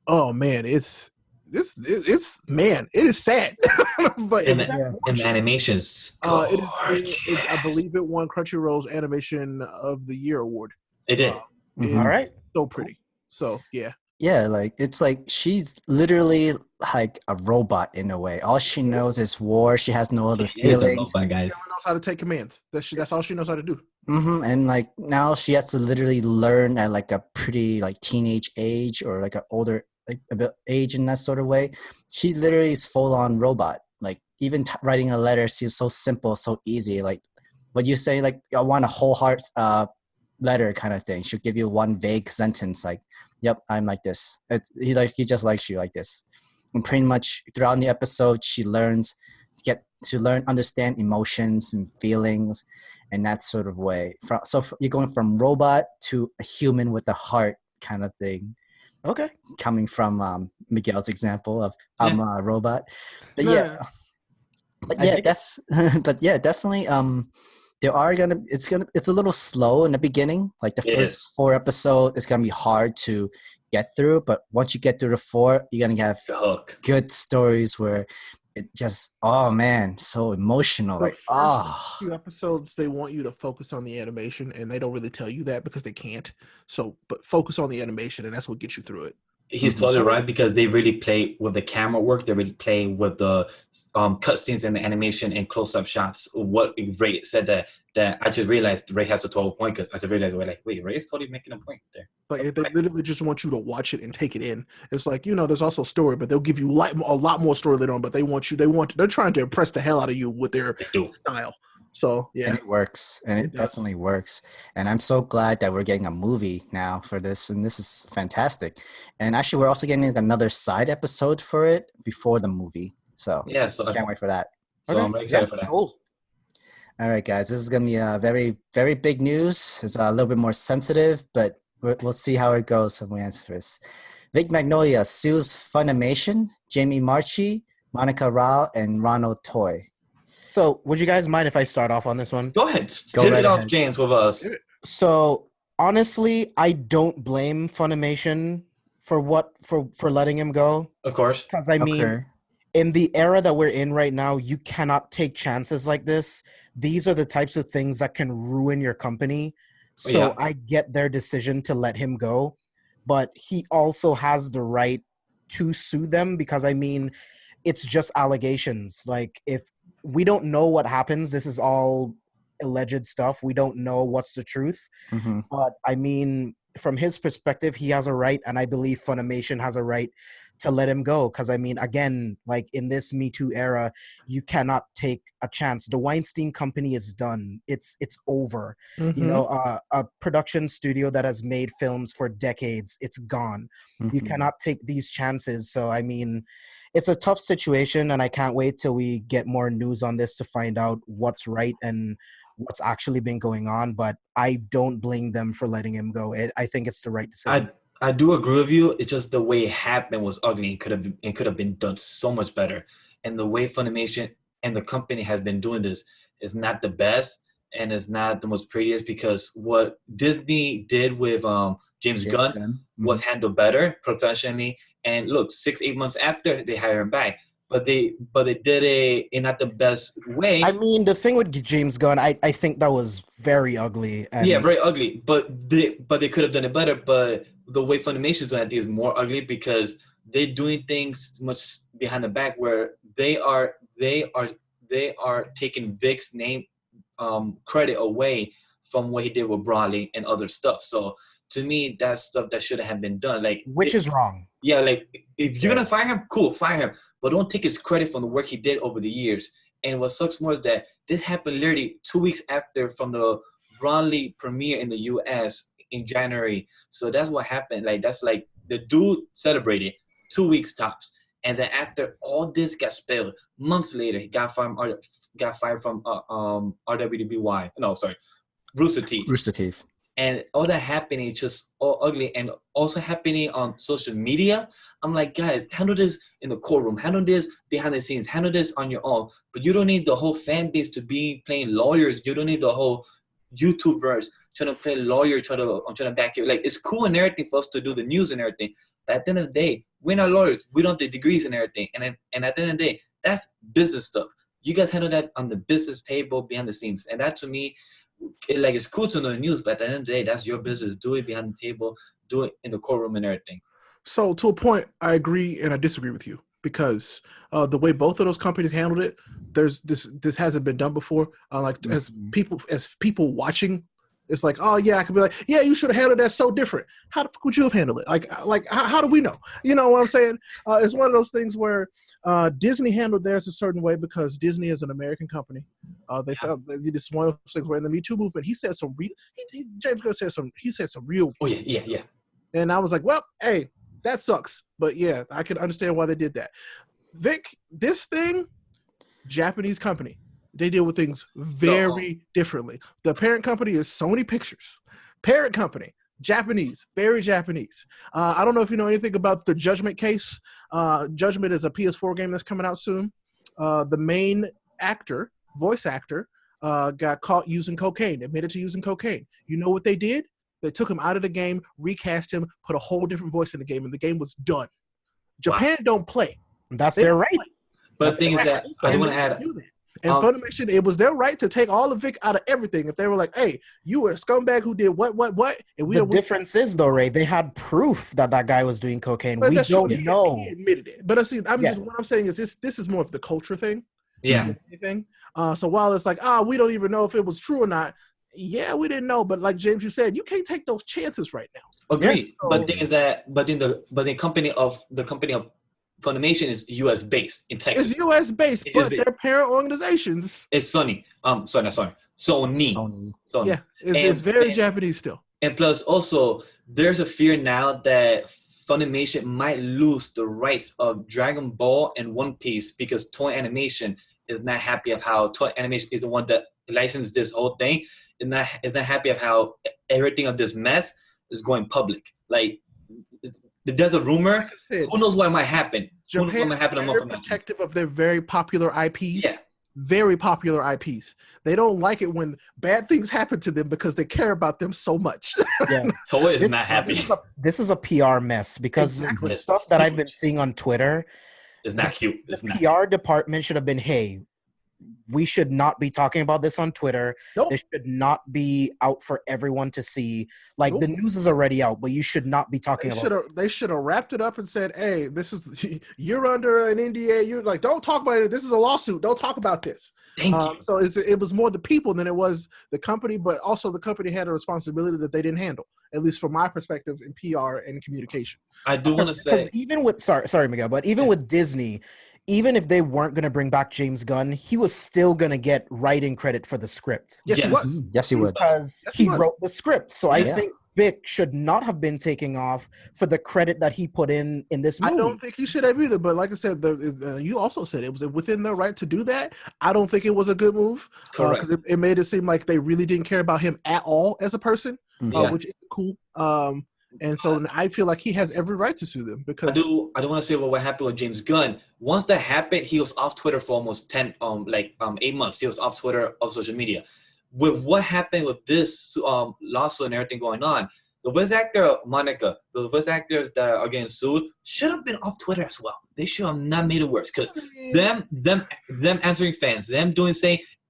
oh man, it is sad, but And it's the animations. I believe it won Crunchyroll's Animation of the Year award. It did. Mhm. All right. So pretty. So yeah. Yeah, like it's like she's literally like a robot in a way. All she knows is war. She has no other She is a feelings. robot, She guys. only knows how to take commands. That's all she knows how to do. And like now she has to literally learn at like a pretty like teenage age or like an older like a bit age in that sort of way. She literally is full on robot. Like even writing a letter seems so simple, so easy. Like what you say, like I want a whole heart letter kind of thing. She'll give you one vague sentence like, "Yep, I'm like this." He just likes you like this. And pretty much throughout the episode, she learns to understand emotions and feelings in that sort of way. You're going from robot to a human with a heart kind of thing. Okay. Coming from Miguel's example of I'm a robot, but Nah. but yeah, definitely. It's a little slow in the beginning. Like the first 4 episodes, it's gonna be hard to get through. But once you get through the 4, you're gonna have The hook. good stories where it just, oh man, so emotional. The Like, first few episodes, they want you to focus on the animation, and they don't really tell you that because they can't. So, but focus on the animation, and that's what gets you through it. He's totally right, because they really play with the camera work. They really play with the cutscenes and the animation and close-up shots. What Ray said that I just realized Ray has a total point, because I just realized we're like, wait, Ray is totally making a point there. Like they literally just want you to watch it and take it in. It's like, there's also story, but they'll give you a lot more story later on. But they're trying to impress the hell out of you with their style. So yeah, and it works, and it definitely works. And I'm so glad that we're getting a movie now for this, and this is fantastic. And actually, we're also getting another side episode for it before the movie. So yeah, so can't wait for that. So I'm very excited for that. Cool. All right, guys, this is gonna be a very, very big news. It's a little bit more sensitive, but we'll see how it goes when we answer this. Vic Mignogna sues Funimation, Jamie Marchi, Monica Rial, and Ronald Toye. So, would you guys mind if I start off on this one? Go ahead. Tip it off, James, with us. So, honestly, I don't blame Funimation for letting him go. Of course. Because, I mean, in the era that we're in right now, you cannot take chances like this. These are the types of things that can ruin your company. So, I get their decision to let him go. But he also has the right to sue them because, I mean, it's just allegations. Like, if we don't know what happens. This is all alleged stuff. We don't know what's the truth. Mm-hmm. But I mean, from his perspective, he has a right, and I believe Funimation has a right to let him go. Because I mean, again, like in this Me Too era, you cannot take a chance. The Weinstein Company is done. It's over. Mm-hmm. A production studio that has made films for decades, it's gone. Mm-hmm. You cannot take these chances. So I mean, it's a tough situation, and I can't wait till we get more news on this to find out what's right and what's actually been going on. But I don't blame them for letting him go. I think it's the right decision. I do agree with you. It's just the way it happened was ugly. It could have been done so much better. And the way Funimation and the company has been doing this is not the best, and it's not the most prettiest, because what Disney did with James Gunn was handled better professionally. And look, 6-8 months after, they hired him back. But they did it in not the best way. I mean, the thing with James Gunn, I think that was very ugly. And yeah, very ugly. But they could have done it better. But the way Funimation's doing it, I think, is more ugly, because they're doing things much behind the back, where they are taking Vic's name credit away from what he did with Brawley and other stuff. So to me, that's stuff that shouldn't have been done. Like, which is wrong. Yeah, like if you're gonna fire him, cool, fire him, but don't take his credit from the work he did over the years. And what sucks more is that this happened literally 2 weeks after from the Brawley premiere in the U.S. in January. So that's what happened. Like, that's like the dude celebrated 2 weeks tops, and then after all this got spilled, months later, he got fired from RWBY. No, sorry, Rooster Teeth. Rooster Teeth. And all that happening, just all ugly, and also happening on social media. I'm like, guys, handle this in the courtroom, handle this behind the scenes, handle this on your own. But you don't need the whole fan base to be playing lawyers. You don't need the whole YouTubers trying to play lawyer, trying to back you. Like, it's cool and everything for us to do the news and everything. But at the end of the day, we're not lawyers. We don't have the degrees and everything. And at the end of the day, that's business stuff. You guys handle that on the business table behind the scenes. And that, to me, it's cool to know the news, but at the end of the day, that's your business. Do it behind the table, do it in the courtroom and everything. So to a point, I agree and I disagree with you because the way both of those companies handled it, this hasn't been done before. As people watching, it's like, oh yeah, I could be like, yeah, you should have handled that so different. How the fuck would you have handled it? Like how do we know? You know what I'm saying? It's one of those things where Disney handled theirs a certain way because Disney is an American company. They felt this one of those things where in the Me Too movement, he said some real. James Gunn said some real. Oh yeah. And I was like, well, hey, that sucks. But yeah, I can understand why they did that. Vic, this thing, Japanese company. They deal with things very differently. The parent company is Sony Pictures. Parent company, Japanese, very Japanese. I don't know if you know anything about the Judgment case. Judgment is a PS4 game that's coming out soon. The main actor, voice actor, got caught using cocaine, admitted to using cocaine. You know what they did? They took him out of the game, recast him, put a whole different voice in the game, and the game was done. Japan don't play. That's their right. But the thing is that I want to add. And Funimation, it was their right to take all of Vic out of everything. If they were like, "Hey, you were a scumbag who did what," and the difference is though, Ray, they had proof that guy was doing cocaine. But we don't know. He admitted it. But see, what I'm saying is this is more of the culture thing. Yeah. So while it's like, we don't even know if it was true or not. Yeah, we didn't know. But like James, you said, you can't take those chances right now. Agreed. Yeah. But the thing is that, the company of Funimation is U.S. based in Texas. It's U.S. based, but their parent organizations. It's Sony. Sony. Yeah, it's very Japanese still. And plus, also, there's a fear now that Funimation might lose the rights of Dragon Ball and One Piece because Toei Animation is not happy of how Toei Animation is the one that licensed this whole thing. Is not happy of how everything of this mess is going public. Like, there's a rumor. Like said, who knows what might happen? Japan is very protective of their very popular IPs. Yeah. Very popular IPs. They don't like it when bad things happen to them because they care about them so much. Yeah, Toye is not happy. This is a PR mess because the stuff that I've been seeing on Twitter is not cute. The PR department should have been, hey, we should not be talking about this on Twitter. Nope. This should not be out for everyone to see. Like, the news is already out, but you should not be talking about this. They should have wrapped it up and said, hey, you're under an NDA. You're like, don't talk about it. This is a lawsuit. Don't talk about this. Thank you. So it was more the people than it was the company, but also the company had a responsibility that they didn't handle, at least from my perspective in PR and communication. I do want to say. Because even with, sorry, Miguel, but even with Disney, even if they weren't going to bring back James Gunn, he was still going to get writing credit for the script. Yes, he was. Yes, he would. Because he wrote the script. So I think Vic should not have been taking off for the credit that he put in this movie. I don't think he should have either. But like I said, you also said it was within their right to do that. I don't think it was a good move. Because it made it seem like they really didn't care about him at all as a person, which is cool. And so I feel like he has every right to sue them because I don't want to say what happened with James Gunn. Once that happened, he was off Twitter for almost 8 months. He was off Twitter, off social media. With what happened with this lawsuit and everything going on, the voice actor Monica, the voice actors that are getting sued should have been off Twitter as well. They should have not made it worse because them answering fans, them doing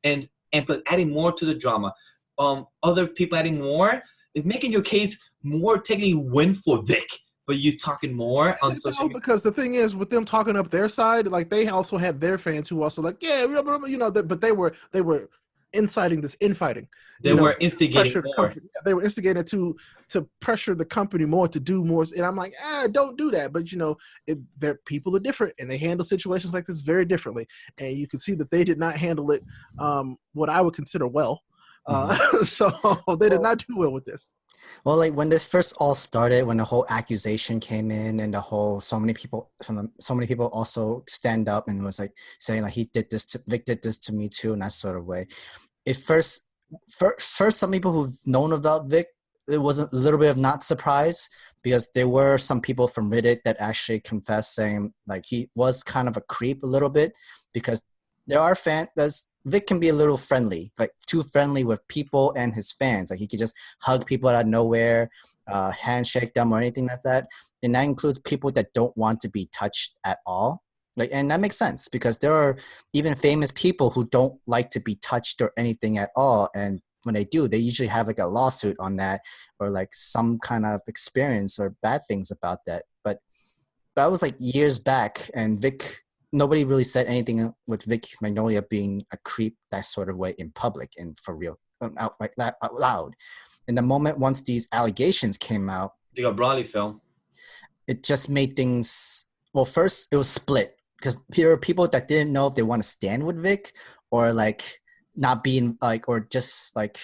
and adding more to the drama, other people adding more is making your case more technically win for Vic, for you talking more on social media. Because the thing is, with them talking up their side, like they also had their fans who also like, but they were inciting this infighting. They were instigating more. They were instigating to pressure the company more to do more. And I'm like, don't do that. But their people are different and they handle situations like this very differently. And you can see that they did not handle it what I would consider well. So they did not do well with this. Well, like when this first all started, when the whole accusation came in, and so many people also stand up and was like saying like Vic did this to me too, in that sort of way. First, some people who've known about Vic, it was a little bit of not surprise because there were some people from Reddit that actually confessed saying like he was kind of a creep a little bit because there are Vic can be a little friendly, like too friendly with people and his fans. Like he could just hug people out of nowhere, handshake them or anything like that. And that includes people that don't want to be touched at all. Like, and that makes sense because there are even famous people who don't like to be touched or anything at all. And when they do, they usually have like a lawsuit on that or like some kind of experience or bad things about that. But that was like years back, and nobody really said anything with Vic Mignogna being a creep that sort of way in public and for real, outright out loud. In the moment, once these allegations came out, They got broadly film. it just made things, well, first it was split because there were people that didn't know if they want to stand with Vic or like not being like, or just like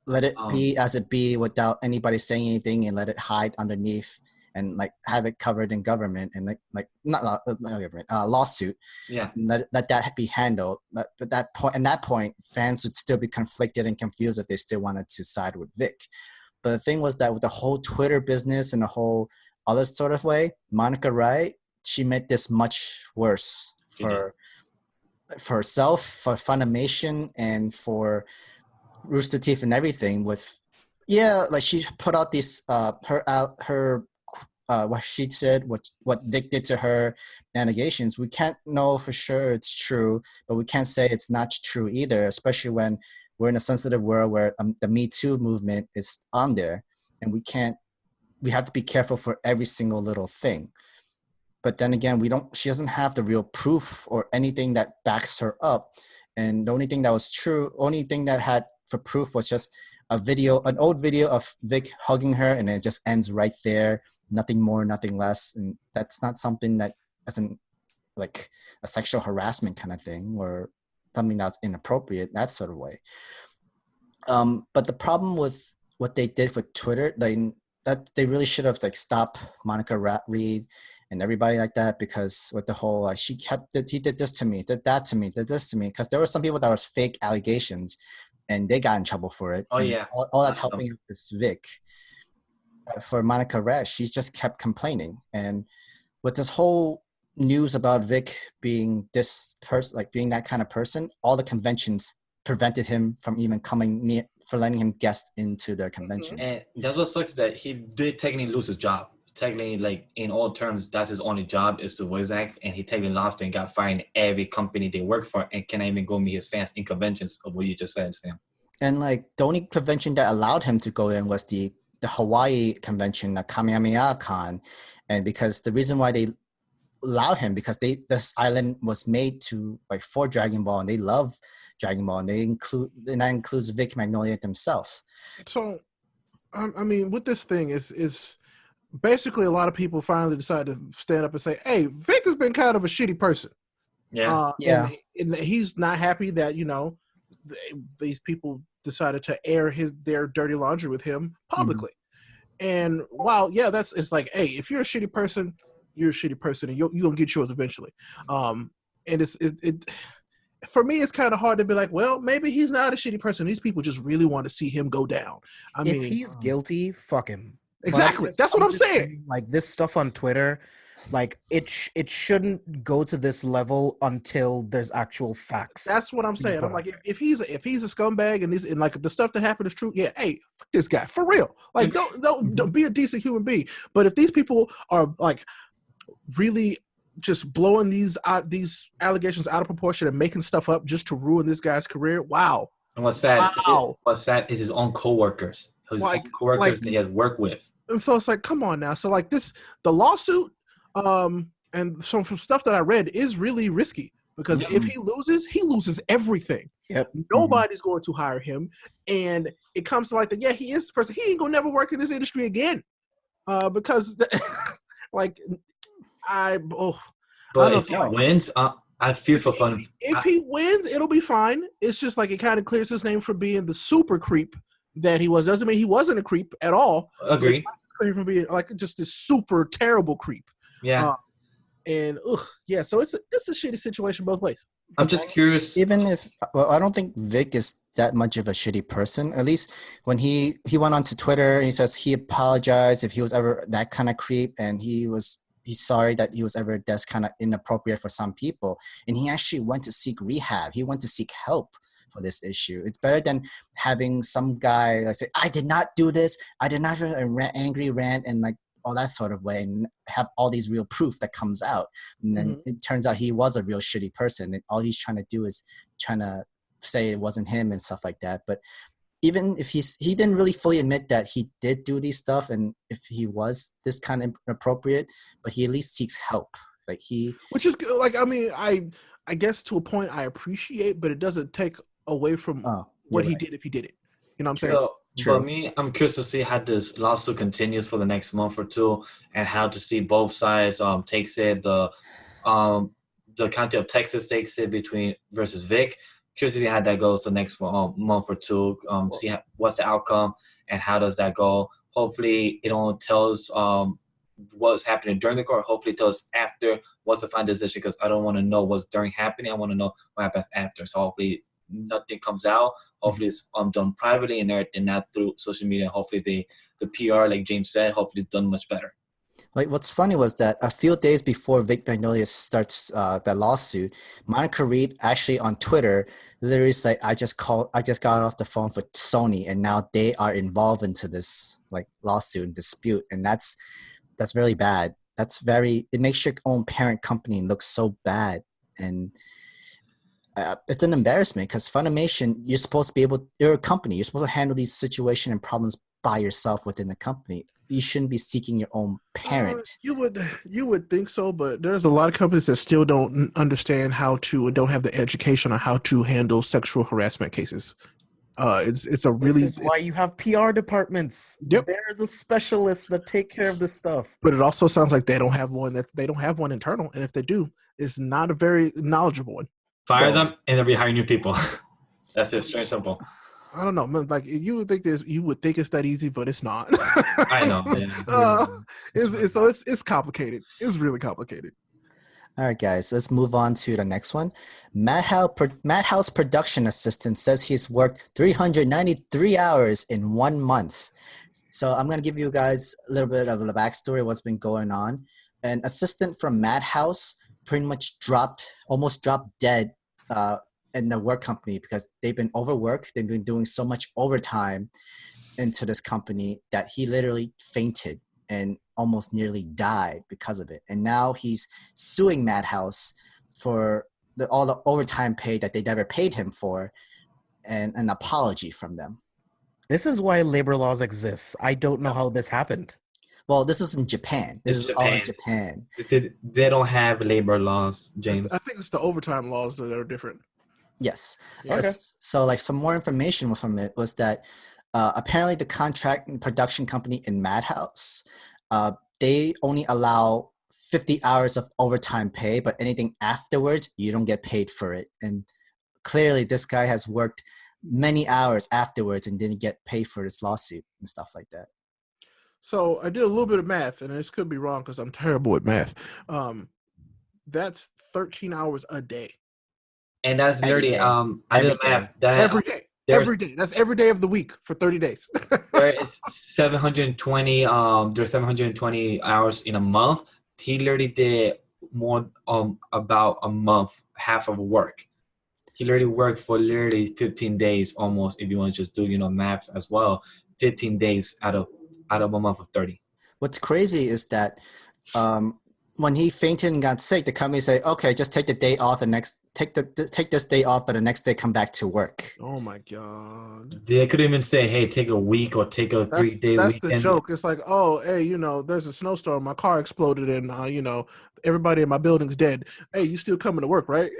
let it be as it be without anybody saying anything and let it hide underneath and like have it covered in government and like not government lawsuit. Yeah. And let that be handled. But at that point, fans would still be conflicted and confused if they still wanted to side with Vic. But the thing was that with the whole Twitter business and the whole other sort of way, Monica Wright, she made this much worse for herself, for Funimation, and for Rooster Teeth and everything. With like she put out these her what she said, what Vic did to her, allegations. We can't know for sure it's true, but we can't say it's not true either, especially when we're in a sensitive world where the Me Too movement is on there, and we have to be careful for every single little thing. But then again, she doesn't have the real proof or anything that backs her up. And the only thing that was true, only thing that had for proof was just an old video of Vic hugging her, and it just ends right there. Nothing more, nothing less. And that's not something that isn't like a sexual harassment kind of thing or something that's inappropriate, that sort of way. But the problem with what they did with Twitter, they really should have like stopped Monica Reed and everybody like that, because with the whole like he did this to me, did that to me, did this to me, because there were some people that was fake allegations and they got in trouble for it. Oh, and yeah. all that's helping is Vic. For Monica Resh, she's just kept complaining. And with this whole news about Vic being this person, like being that kind of person, all the conventions prevented him from even coming near, for letting him guest into their convention. And that's what sucks, that he did technically lose his job. Technically, like in all terms, that's his only job is to voice act, and he technically lost and got fired in every company they work for, and cannot even go meet his fans in conventions of what you just said, Sam. And like the only convention that allowed him to go in was the Hawaii convention, the Kamehameha Con, and because the reason why they allowed him, because this island was made to like for Dragon Ball, and they love Dragon Ball, and that includes Vic Mignogna themselves. So, I mean, with this thing is basically a lot of people finally decide to stand up and say, "Hey, Vic has been kind of a shitty person." Yeah, and he's not happy that these people decided to air their dirty laundry with him publicly. Mm-hmm. And while it's like, hey, if you're a shitty person, you're a shitty person, and you're gonna get yours eventually. And it for me, it's kind of hard to be like, well, maybe he's not a shitty person. These people just really want to see him go down. If he's guilty, fuck him. Exactly. That's what I'm saying. Like this stuff on Twitter, like it shouldn't go to this level until there's actual facts. That's what I'm saying. I'm like, if he's a scumbag and like the stuff that happened is true, yeah, hey, fuck this guy for real. Like, don't be a decent human being. But if these people are like really just blowing these allegations out of proportion and making stuff up just to ruin this guy's career, wow. And what's sad is his own coworkers. That he has worked with. And so it's like, come on now. So like the lawsuit, and some stuff that I read is really risky, because if he loses everything. Yep. Nobody's going to hire him. And it comes to like that, he is the person. He ain't gonna never work in this industry again. Because like But if he wins, I feel for fun. If he wins, it'll be fine. It's just like it kind of clears his name from being the super creep that he was. Doesn't mean he wasn't a creep at all. Agreed. Clear from being like just this super terrible creep. Yeah. So it's a shitty situation both ways. I'm just curious. Even if, I don't think Vic is that much of a shitty person. At least when he went onto Twitter and he says he apologized if he was ever that kind of creep, and he's sorry that he was ever that's kind of inappropriate for some people. And he actually went to seek rehab. He went to seek help for this issue. It's better than having some guy like say, I did not do this. I did not angry rant and like all that sort of way, and have all these real proof that comes out. And then it turns out he was a real shitty person. And all he's trying to do is trying to say it wasn't him and stuff like that. But even if he didn't really fully admit that he did do these stuff, and if he was this kind of inappropriate, but he at least seeks help. Like which is like, I mean, I guess to a point I appreciate, but it doesn't take away from what he did if he did it. You know what I'm saying? So, True. for me, I'm curious to see how this lawsuit continues for the next month or two, and how to see both sides takes it. The county of Texas takes it versus Vic. Curious to see how that goes the next month or two. See what's the outcome and how does that go. Hopefully, it don't tell us what's happening during the court. Hopefully, it tells us after what's the final decision, because I don't want to know what's during happening. I want to know what happens after. So hopefully, nothing comes out. Hopefully, it's done privately and everything, not through social media. Hopefully, the PR, like James said, hopefully it's done much better. Like, what's funny was that a few days before Vic Mignogna starts that lawsuit, Monica Reed actually on Twitter literally said, "I just got off the phone with Sony, and now they are involved into this like lawsuit and dispute," and that's very bad. It makes your own parent company look so bad, and it's an embarrassment because Funimation, you're a company, you're supposed to handle these situations and problems by yourself within the company. You shouldn't be seeking your own parent. You would think so, but there's a lot of companies that still don't understand how to and don't have the education on how to handle sexual harassment cases. It's a really. This is why you have PR departments. Yep. They're the specialists that take care of this stuff. But it also sounds like they don't have one internal, and if they do, it's not a very knowledgeable one. Fire them and they'll be hiring new people. That's it, straight and simple. I don't know, man. Like you would think it's that easy, but it's not. I know. Yeah. It's complicated. It's really complicated. All right, guys, let's move on to the next one. Madhouse production assistant says he's worked 393 hours in 1 month. So I'm going to give you guys a little bit of the backstory of what's been going on. An assistant from Madhouse pretty much almost dropped dead in the work company because they've been overworked. They've been doing so much overtime into this company that he literally fainted and almost nearly died because of it. And now he's suing Madhouse for all the overtime pay that they never paid him for, and an apology from them. This is why labor laws exist. I don't know how this happened. Well, this is in Japan. This is all in Japan. They don't have labor laws, James. I think it's the overtime laws that are different. Yes. Okay. So, like, some more information from it was that apparently the contract and production company in Madhouse, they only allow 50 hours of overtime pay, but anything afterwards, you don't get paid for it. And clearly, this guy has worked many hours afterwards and didn't get paid for this lawsuit and stuff like that. So I did a little bit of math, and this could be wrong because I'm terrible at math. That's 13 hours a day. And that's literally I did math. Every day. Every day. That's every day of the week for 30 days. There is 720 there's 720 hours in a month. He literally did more about a month, half of work. He literally worked for literally 15 days almost, if you want to just do math as well. 15 days out of a month of 30. What's crazy is that when he fainted and got sick, the company said, "Okay, just take the day off. Take this day off, but the next day come back to work." Oh my god! They couldn't even say, "Hey, take a week or take a 3-day weekend." That's the joke. It's like, oh, hey, there's a snowstorm. My car exploded, and everybody in my building's dead. Hey, you still coming to work, right?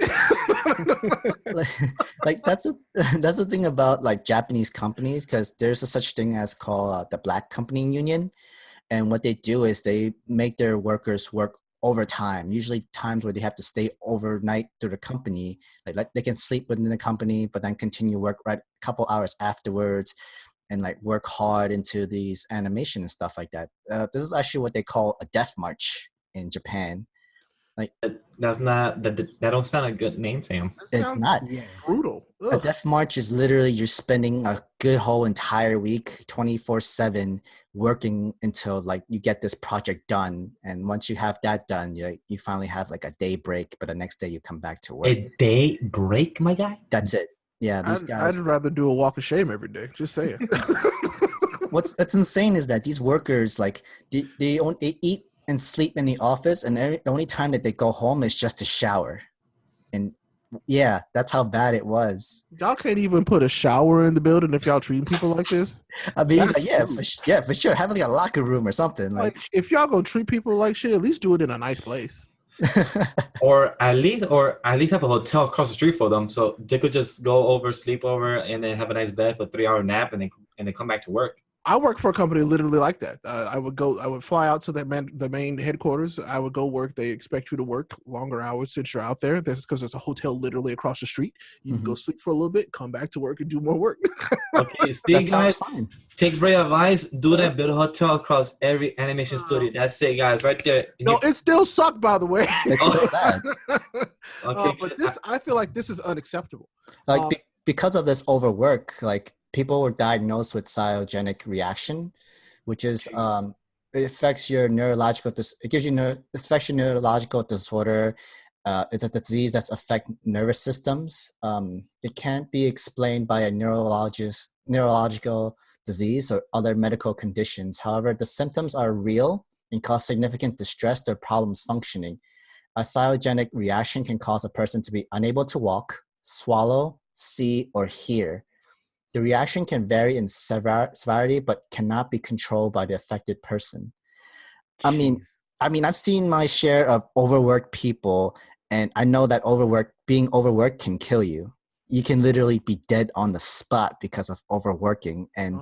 like that's the thing about like Japanese companies, because there's a such thing as called the Black Company Union, and what they do is they make their workers work overtime, usually times where they have to stay overnight through the company. Like they can sleep within the company, but then continue work right a couple hours afterwards, and like work hard into these animation and stuff like that. This is actually what they call a death march in Japan. Like that don't sound a good name, Sam. It's not. Brutal. A death march is literally you're spending a good whole entire week 24/7 working until like you get this project done, and once you have that done, you finally have like a day break, but the next day you come back to work. A day break, my guy? That's it. Yeah, these guys. I'd rather do a walk of shame every day. Just saying. What's insane is that these workers, like they eat and sleep in the office, and the only time that they go home is just to shower. And Yeah, that's how bad it was. Y'all can't even put a shower in the building if y'all treating people like this. I mean, That's like, yeah, rude. for sure. Have like a locker room or something. Like, if y'all gonna treat people like shit, at least do it in a nice place. Or at least have a hotel across the street for them, so they could just go over, sleep over, and then have a nice bed for a 3-hour nap, and then come back to work. I work for a company literally like that. I would fly out to the main headquarters. I would go work. They expect you to work longer hours since you're out there. This is because there's a hotel literally across the street. You can go sleep for a little bit, come back to work, and do more work. Okay, see, That sounds guys, fine. take great advice. Do that. Build a hotel across every animation studio. That's it, guys, right there. No, it still sucked, by the way. It's still bad. Okay, but I feel like this is unacceptable. Like because of this overwork, like people were diagnosed with cryogenic reaction, which is it affects your neurological. It affects your neurological disorder. It's a disease that's affect nervous systems. It can't be explained by a neurological disease or other medical conditions. However, the symptoms are real and cause significant distress or problems functioning. A cryogenic reaction can cause a person to be unable to walk, swallow, see, or hear. The reaction can vary in severity, but cannot be controlled by the affected person. I mean, I've seen my share of overworked people, and I know that being overworked can kill you. You can literally be dead on the spot because of overworking, and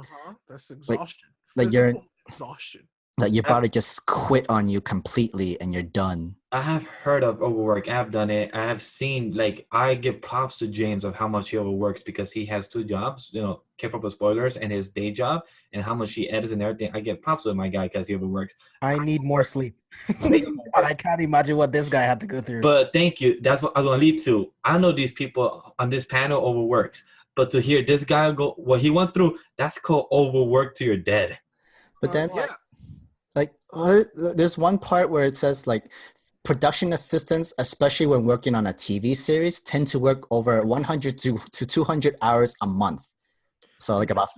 That's exhaustion. like you're exhaustion. like your body just quit on you completely, and you're done. I have heard of overwork. I've done it. I have seen, like, I give props to James of how much he overworks because he has 2 jobs, careful with spoilers, and his day job, and how much he edits and everything. I give props to my guy because he overworks. I need more sleep. I can't imagine what this guy had to go through. But thank you. That's what I was going to lead to. I know these people on this panel overworks, but to hear this guy go what he went through, that's called overwork to your dead. But then, there's one part where it says like production assistants, especially when working on a TV series, tend to work over 100 to 200 hours a month. So like about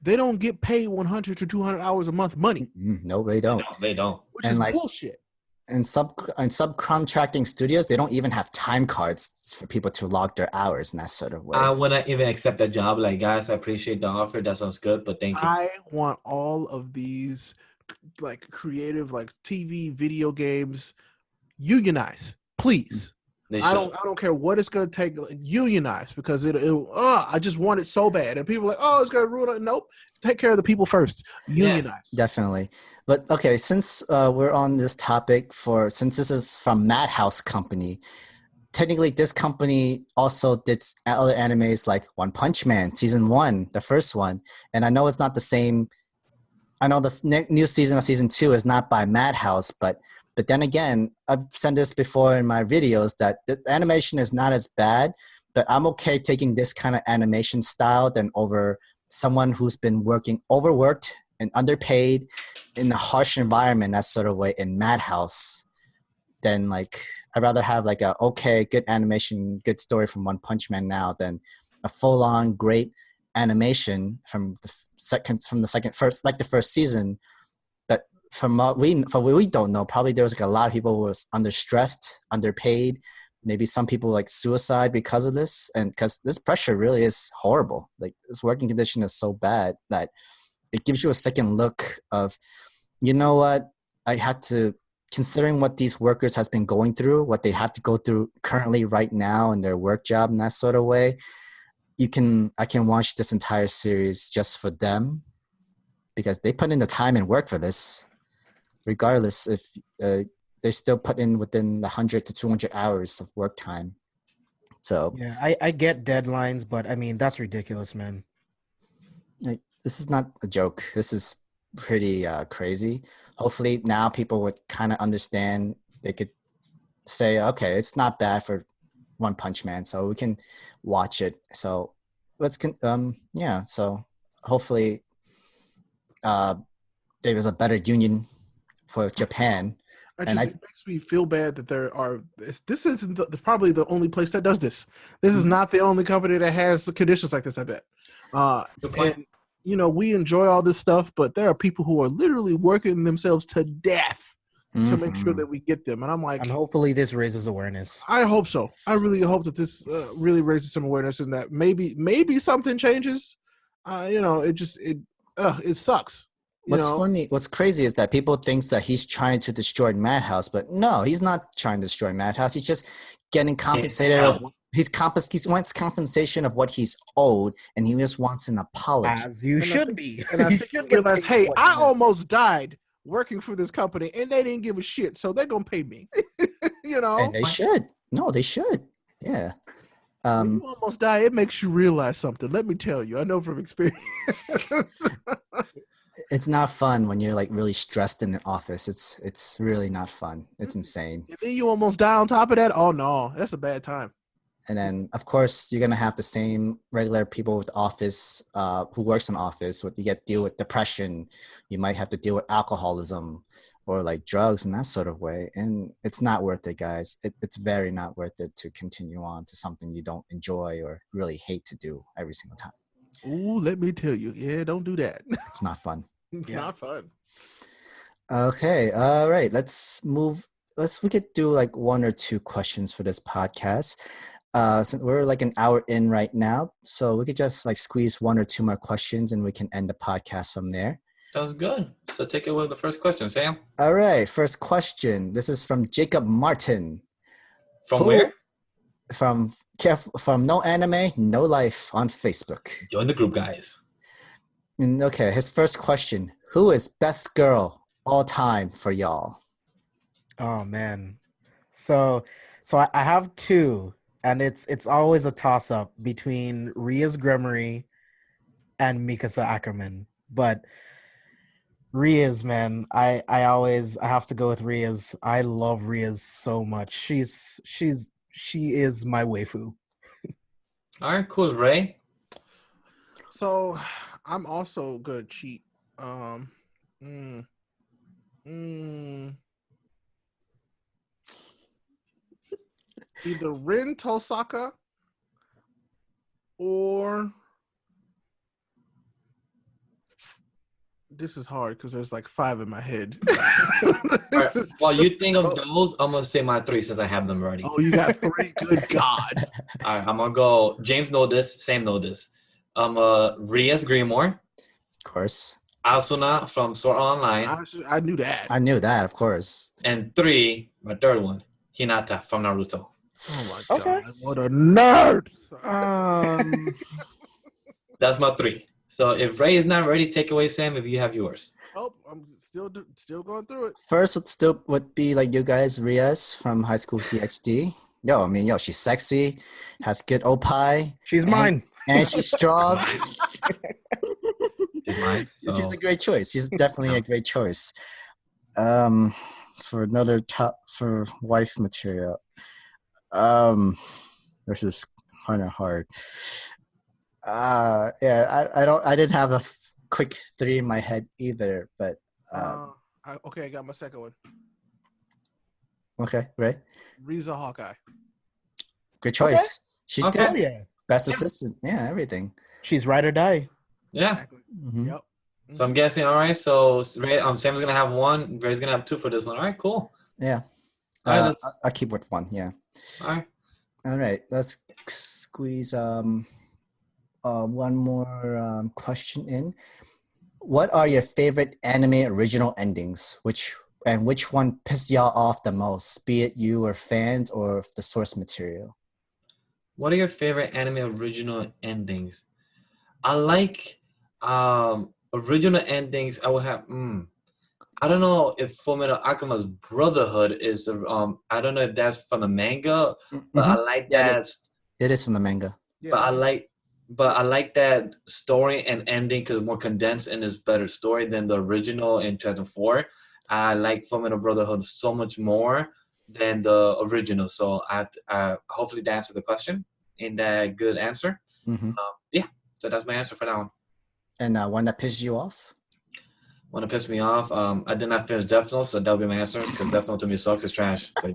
they don't get paid 100 to 200 hours a month money. No, they don't. They don't. Which is bullshit. And subcontracting studios, they don't even have time cards for people to log their hours in that sort of way. I wouldn't even accept that job. Like, guys, I appreciate the offer. That sounds good, but thank you. I want all of these like creative, like TV, video games, unionize, please. I don't care what it's gonna take. Unionize, because I just want it so bad, and people are like, oh, it's gonna ruin it. Nope, take care of the people first. Unionize. Yeah, definitely. But okay, since we're on this topic, since this is from Madhouse Company, technically this company also did other animes like One Punch Man season 1, the first one, and I know it's not the same. I know the new season of season 2 is not by Madhouse, but then again, I've said this before in my videos that the animation is not as bad, but I'm okay taking this kind of animation style than over someone who's been working overworked and underpaid in a harsh environment, that sort of way, in Madhouse. Then I'd rather have like good animation, good story from One Punch Man now than a full-on great animation from the first season. But from what we don't know, probably there was a lot of people who was understressed, underpaid, maybe some people like suicide because of this, and because this pressure really is horrible. Like, this working condition is so bad that it gives you a second look of, you know what, I had to, considering what these workers has been going through, what they have to go through currently right now in their work job in that sort of way, I can watch this entire series just for them, because they put in the time and work for this, regardless if they still put in within the 100 to 200 hours of work time. So yeah, I get deadlines, but I mean, that's ridiculous, man. Like, this is not a joke. This is pretty crazy. Hopefully now people would kind of understand. They could say, okay, it's not bad for One Punch Man, so we can watch it. So so hopefully there was a better union for Japan. It makes me feel bad that there are. This isn't probably the only place that does this. This is not the only company that has conditions like this, I bet. And we enjoy all this stuff, but there are people who are literally working themselves to death to make sure Mhm. that we get them. And I'm like, And hopefully this raises awareness. I hope so. I really hope that this really raises some awareness and that maybe something changes. It sucks. What's funny, what's crazy is that people thinks that he's trying to destroy Madhouse, but no, he's not trying to destroy Madhouse. He's just getting compensated of he wants compensation of what he's owed, and he just wants an apology. As you should be. And I You think you should get realize, paid hey, for what I you know. almost died working for this company, and they didn't give a shit, so they're gonna pay me. And they should. No, they should. Yeah. When you almost die, it makes you realize something. Let me tell you, I know from experience. It's not fun when you're like really stressed in an office. It's really not fun. It's insane. And then you almost die on top of that. Oh no, that's a bad time. And then of course you're gonna have the same regular people with office who works in office. You get to deal with depression. You might have to deal with alcoholism or like drugs in that sort of way. And it's not worth it, guys. It's very not worth it to continue on to something you don't enjoy or really hate to do every single time. Ooh, let me tell you. Yeah, don't do that. It's not fun. It's not fun. Okay. All right. Let's move. We could do like one or two questions for this podcast. So we're like an hour in right now, so we could just like squeeze one or two more questions and we can end the podcast from there. Sounds good. So take it with the first question, Sam. All right. First question. This is from Jacob Martin. From where? From No Anime, No Life on Facebook. Join the group, guys. And okay, his first question: who is best girl all time for y'all? Oh man. So I have two, and it's always a toss up between Ria's Gremory and Mikasa Ackerman. But Ria's, man, I have to go with Ria's. I love Ria's so much. She is my waifu. All right, cool, Ray. So I'm also gonna cheat. Either Rin Tosaka or this is hard because there's like 5 in my head. Right. While you think of those, I'm gonna say my 3 since I have them already. Oh, you got 3? Good God! All right, I'm gonna go. James know this. Sam know this. Ria's Grimoire. Of course. Asuna from Sword Art Online. I knew that. I knew that, of course. And 3, my third one, Hinata from Naruto. Oh my Okay. God! What a nerd! That's my 3. So if Ray is not ready, take away Sam if you have yours. Oh, I'm still going through it. First would be like you guys, Rias from High School DxD. She's sexy, has good opie. She's mine. And she's strong. Is mine. So. She's a great choice. She's definitely a great choice. For another for wife material, this is kind of hard. I didn't have a quick 3 in my head either, but okay, I got my second one. okay, right? Riza Hawkeye. Good choice. She's Okay. good. Yeah. Best assistant. Yeah, everything. She's ride or die. Yeah. Exactly. Mhm. Yep. So I'm guessing. All right. So Ray, Sam's gonna have 1. Ray's gonna have 2 for this one. All right. Cool. Yeah. All right, I'll keep with 1. Yeah. All right. All right. Let's squeeze one more question in. What are your favorite anime original endings? Which one pissed y'all off the most? Be it you or fans or the source material. What are your favorite anime original endings? I like original endings. I will have. I don't know if Fullmetal Alchemist's Brotherhood is. I don't know if that's from the manga, but I like that. It is from the manga. Yeah, But I like that story and ending because it's more condensed and it's better story than the original in 2004. I like Fullmetal Brotherhood so much more than the original. So I hopefully that answers the question in that good answer. Mm-hmm. So that's my answer for that one. And one that pissed you off? One that pissed me off, I did not finish Death Note, so that'll be my answer because Death Note to me sucks. It's trash. So,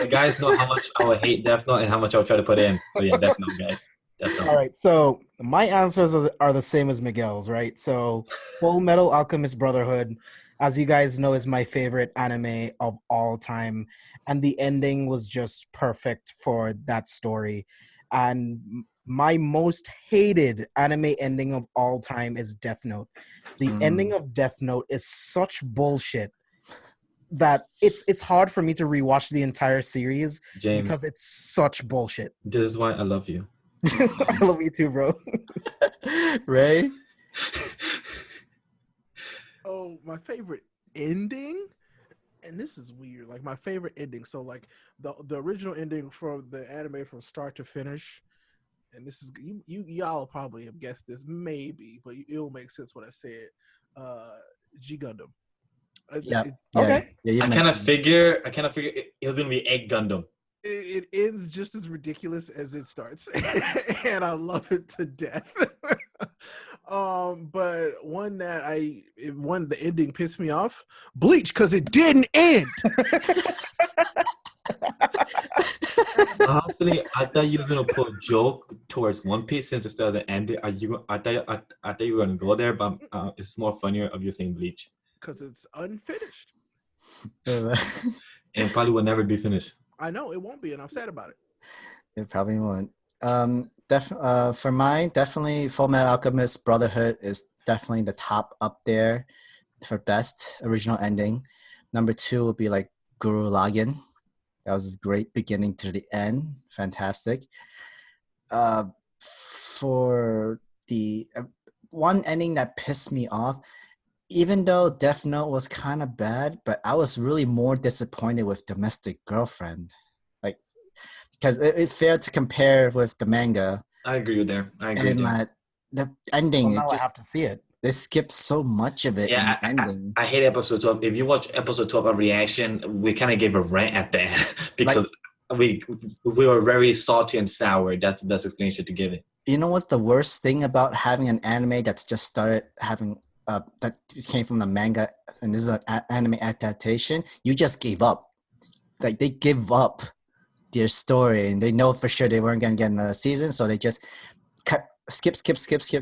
the guys know how much I would hate Death Note and how much I would try to put in. So yeah, Death Note, guys. Death Note. All right, so my answers are the same as Miguel's, right? So Full Metal Alchemist Brotherhood. as you guys know, is my favorite anime of all time, and the ending was just perfect for that story. And my most hated anime ending of all time is Death Note. The ending of Death Note is such bullshit that it's hard for me to rewatch the entire series James, because it's such bullshit. this is why I love you. I love you too, bro. Ray? Oh, my favorite ending, and this is weird. Like my favorite ending. So like the original ending from the anime from start to finish, and this is y'all probably have guessed this maybe, but it'll make sense what I said. G Gundam. Yeah. Okay. Yeah, you I kind of mentioned- figure it was gonna be Egg Gundam. It ends just as ridiculous as it starts, and I love it to death. But the ending pissed me off. Bleach, because it didn't end. Honestly, I thought you were gonna put a joke towards One Piece since it doesn't end. I thought you were gonna go there, but it's more funnier of you saying Bleach, Because it's unfinished. and probably will never be finished. I know it won't be, and I'm sad about it. It probably won't. For mine, definitely Full Metal Alchemist Brotherhood is definitely the top up there for best original ending. Number 2 would be like Guru Lagann. That was a great beginning to the end. Fantastic. For the one ending that pissed me off, even though Death Note was kind of bad, but I was really more disappointed with Domestic Girlfriend. Like, because it failed to compare with the manga. I agree with there. I agree. And There. the ending, Well, now it I just have to see it. they skipped so much of it in Yeah, the ending. I hate episode 12. If you watch episode 12 of reaction, we kind of gave a rant at the end because we were very salty and sour. That's the best explanation to give it. You know what's the worst thing about having an anime that's just started having that came from the manga, and this is an anime adaptation? You just gave up. Like, they give up their story, and they know for sure they weren't gonna get another season, so they just skip,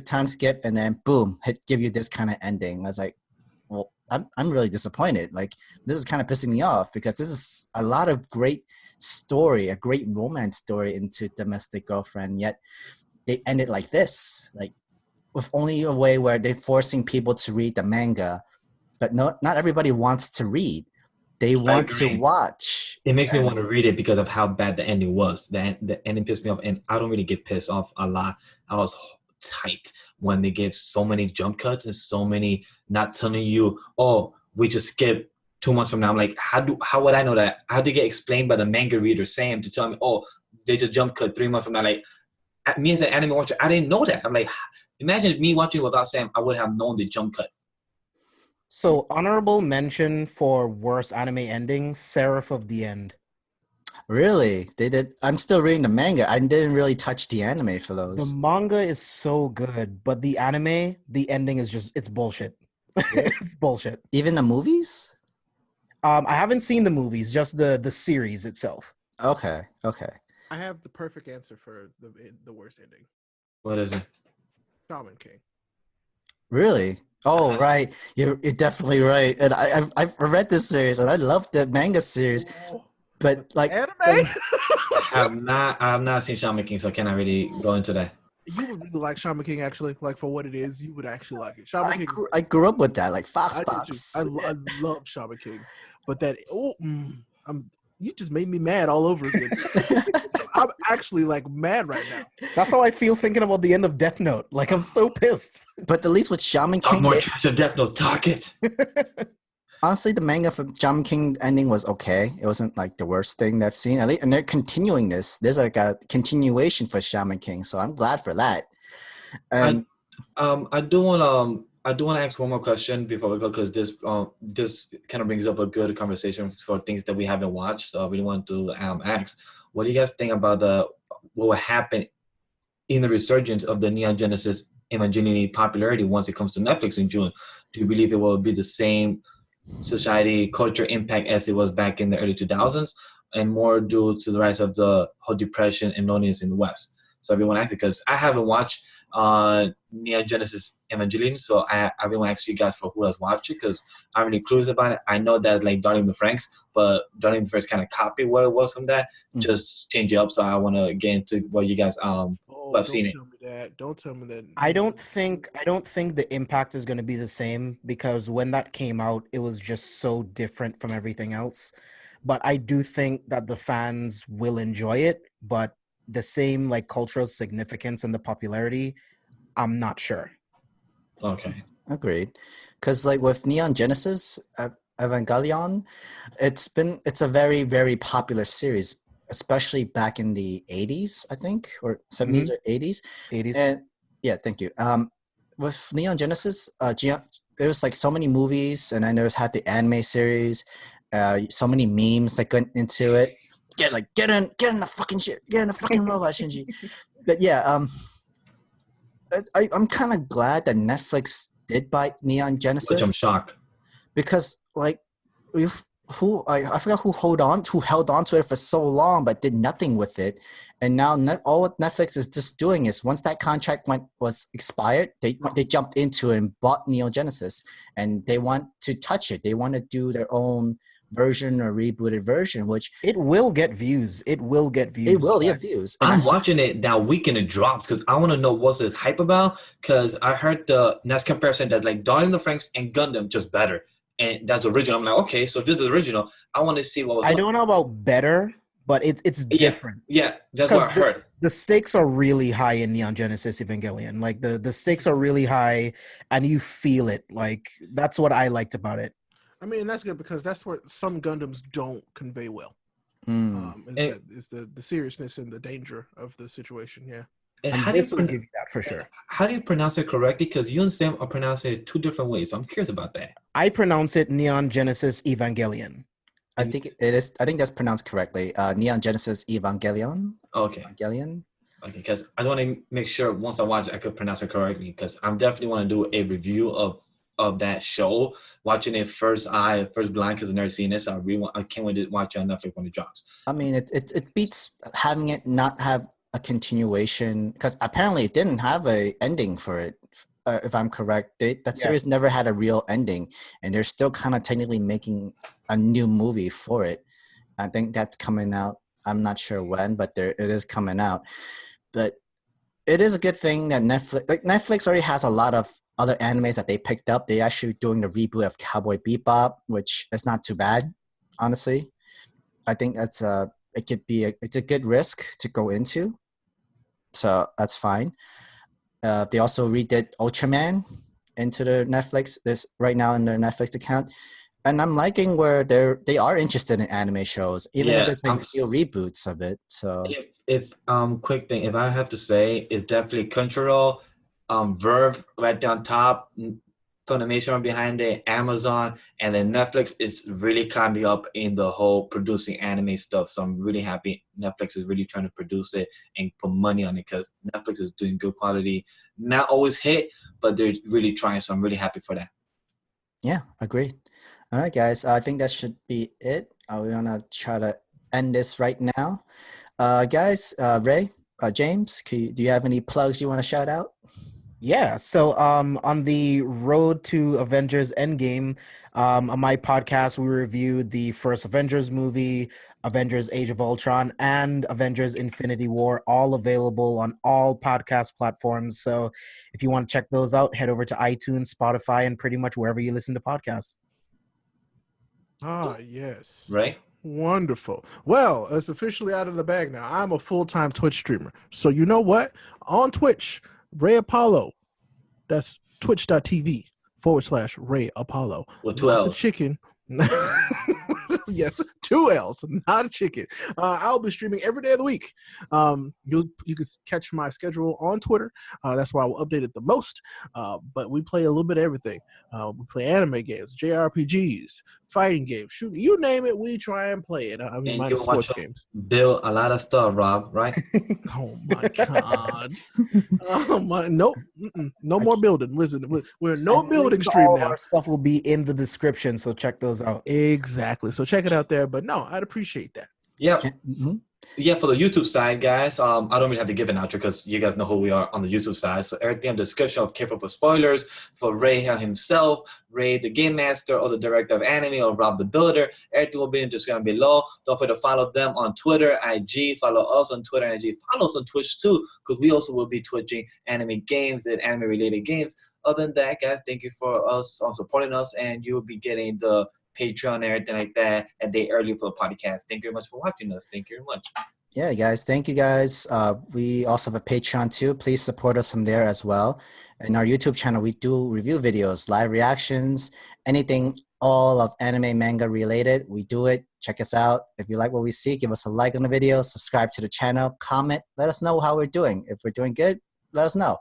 time skip, and then boom, give you this kind of ending. I was like, well, I'm really disappointed. Like, this is kind of pissing me off because this is a lot of great story, a great romance story into Domestic Girlfriend, yet they end it like this, like with only a way where they're forcing people to read the manga, but not everybody wants to read. They want to agree. watch. It makes me want to read it because of how bad the ending was. The ending pissed me off, and I don't really get pissed off a lot. I was tight when they gave so many jump cuts and so many not telling you, oh, we just skipped 2 months from now. I'm like, how would I know that? How do you get explained by the manga reader Sam to tell me, oh, they just jump cut 3 months from now? Like, me as an anime watcher, I didn't know that. I'm like, imagine me watching without Sam, I would have known the jump cut. So, honorable mention for worst anime ending, Seraph of the End. Really? They did. I'm still reading the manga. I didn't really touch the anime for The those. manga is so good, but the anime, the ending is just, it's bullshit. It's bullshit. Even the movies? I haven't seen the movies, just the series itself. Okay. I have the perfect answer for the worst ending. What is it? Shaman King. Really? Oh, right. You're definitely right. And I've read this series, and I love the manga series. But like Anime? I have not seen Shaman King, so I cannot really go into that. You would really like Shaman King, actually. Like, for what it is, you would actually like it. Shaman King. I grew up with that, like Fox I did too. Pops. I love Shaman King, but you just made me mad all over again. I'm actually like mad right now. That's how I feel thinking about the end of Death Note. Like, I'm so pissed. But at least with Shaman Talk King, more trash of Death Note. Talk it. honestly, the manga for Shaman King ending was okay. It wasn't like the worst thing that I've seen. At least, and they're continuing this. There's like a continuation for Shaman King, so I'm glad for that. And I do want to ask one more question before we go, because this kind of brings up a good conversation for things that we haven't watched. So I really want to ask, what do you guys think about what will happen in the resurgence of the Neon Genesis Evangelion popularity once it comes to Netflix in June? Do you believe it will be the same society culture impact as it was back in the early 2000s, and more due to the rise of the whole depression and loneliness in the West? So everyone asked it because I haven't watched Neon Genesis Evangelion. So I really want to ask you guys for who has watched it because I'm really curious about it. I know that like Darling the Franks, but Darling the Franks kind of copied what it was from that, just change it up. So I want to get into what you guys who have seen it. Tell me that. Don't tell me that. I don't think the impact is going to be the same because when that came out, it was just so different from everything else. But I do think that the fans will enjoy it, but the same like cultural significance and the popularity, I'm not sure. Okay. Agreed. Because like with Neon Genesis Evangelion, it's a very, very popular series, especially back in the 80s, I think, or 70s or 80s. 80s. And yeah, thank you. With Neon Genesis, there was like so many movies, and I know it's had the anime series, so many memes that went into it. Get in the fucking shit, get in the fucking robot, Shinji. But yeah, I'm kind of glad that Netflix did buy Neon Genesis. Which I'm shocked. Because like I forgot who held on to it for so long but did nothing with it, and now all what Netflix is just doing is once that contract was expired, they jumped into it and bought Neon Genesis, and they want to touch it. They want to do their own version or rebooted version, which it will get views. It will get views. And I'm watching it that weekend it drops because I want to know what's this hype about. Because I heard the next comparison that like Darling the Franks and Gundam just better, and that's original. I'm like, okay, so if this is original, I want to see what was. I don't know about better, but it's different. Yeah, that's what I heard. The stakes are really high in Neon Genesis Evangelion. Like the stakes are really high, and you feel it. Like that's what I liked about it. I mean, that's good because that's what some Gundams don't convey well. Is the seriousness and the danger of the situation. Yeah. And this will give you that for sure. How do you pronounce it correctly? Because you and Sam are pronouncing it two different ways. So I'm curious about that. I pronounce it Neon Genesis Evangelion. I think it is. I think that's pronounced correctly. Neon Genesis Evangelion. Okay. Evangelion. Okay, because I just want to make sure once I watch it, I could pronounce it correctly. Because I'm definitely want to do a review of that show, watching it first blind because I've never seen this. I can't wait to watch it on Netflix when it drops. I mean, it beats having it not have a continuation because apparently it didn't have a ending for it. If I'm correct, that series never had a real ending, and they're still kind of technically making a new movie for it. I think that's coming out. I'm not sure when, but it is coming out. But it is a good thing that Netflix already has a lot of other animes that they picked up. They actually doing the reboot of Cowboy Bebop, which is not too bad, honestly. I think it's a good risk to go into, so that's fine. They also redid Ultraman into the Netflix right now in their Netflix account, and I'm liking where they are interested in anime shows, even if it's like real reboots of it. So if quick thing, if I have to say, it's definitely Crunchyroll, Verve right down top, Funimation behind it, Amazon, and then Netflix is really climbing up in the whole producing anime stuff. So I'm really happy Netflix is really trying to produce it and put money on it because Netflix is doing good quality. Not always hit, but they're really trying. So I'm really happy for that. Yeah, agreed. All right, guys. I think that should be it. We're gonna try to end this right now. Guys, Ray, James, do you have any plugs you want to shout out? Yeah, so on the road to Avengers Endgame, on my podcast, we reviewed the first Avengers movie, Avengers Age of Ultron, and Avengers Infinity War, all available on all podcast platforms. So if you want to check those out, head over to iTunes, Spotify, and pretty much wherever you listen to podcasts. Ah, yes. Right? Wonderful. Well, it's officially out of the bag now. I'm a full-time Twitch streamer. So you know what? On Twitch, Ray Apollo. That's twitch.tv/Ray Apollo. With 2 L's. The chicken. Yes, 2 L's, not a chicken. I'll be streaming every day of the week. You can catch my schedule on Twitter. That's why I will update it the most. But we play a little bit of everything. We play anime games, JRPGs, fighting games, shooting, you name it, we try and play it. I mean, minus sports games. Build a lot of stuff, Rob, right? Oh my God. Oh my, nope. No more building. Listen, we're no building stream all now. Our stuff will be in the description, so check those out. Exactly. So check it out there. But no, I'd appreciate that. Yeah. Yeah, for the YouTube side, guys, I don't really have to give an outro because you guys know who we are on the YouTube side. So everything in the description of careful for spoilers for Rial himself, Ray the Game Master, or the Director of Anime, or Rob the Builder. Everything will be in the description below. Don't forget to follow them on Twitter, IG. Follow us on Twitter and IG. Follow us on Twitch too, because we also will be twitching anime games and anime-related games. Other than that, guys, thank you for us supporting us, and you will be getting the Patreon and everything like that a day early for the podcast. Thank you very much for watching us. Thank you very much. Yeah, guys. Thank you, guys. We also have a Patreon too. Please support us from there as well. In our YouTube channel, we do review videos, live reactions, anything all of anime, manga related. We do it. Check us out. If you like what we see, give us a like on the video, subscribe to the channel, comment. Let us know how we're doing. If we're doing good, let us know.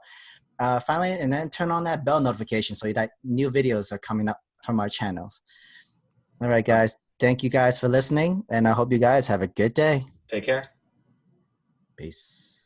Finally, and then turn on that bell notification so that new videos are coming up from our channels. All right, guys. Thank you guys for listening, and I hope you guys have a good day. Take care. Peace.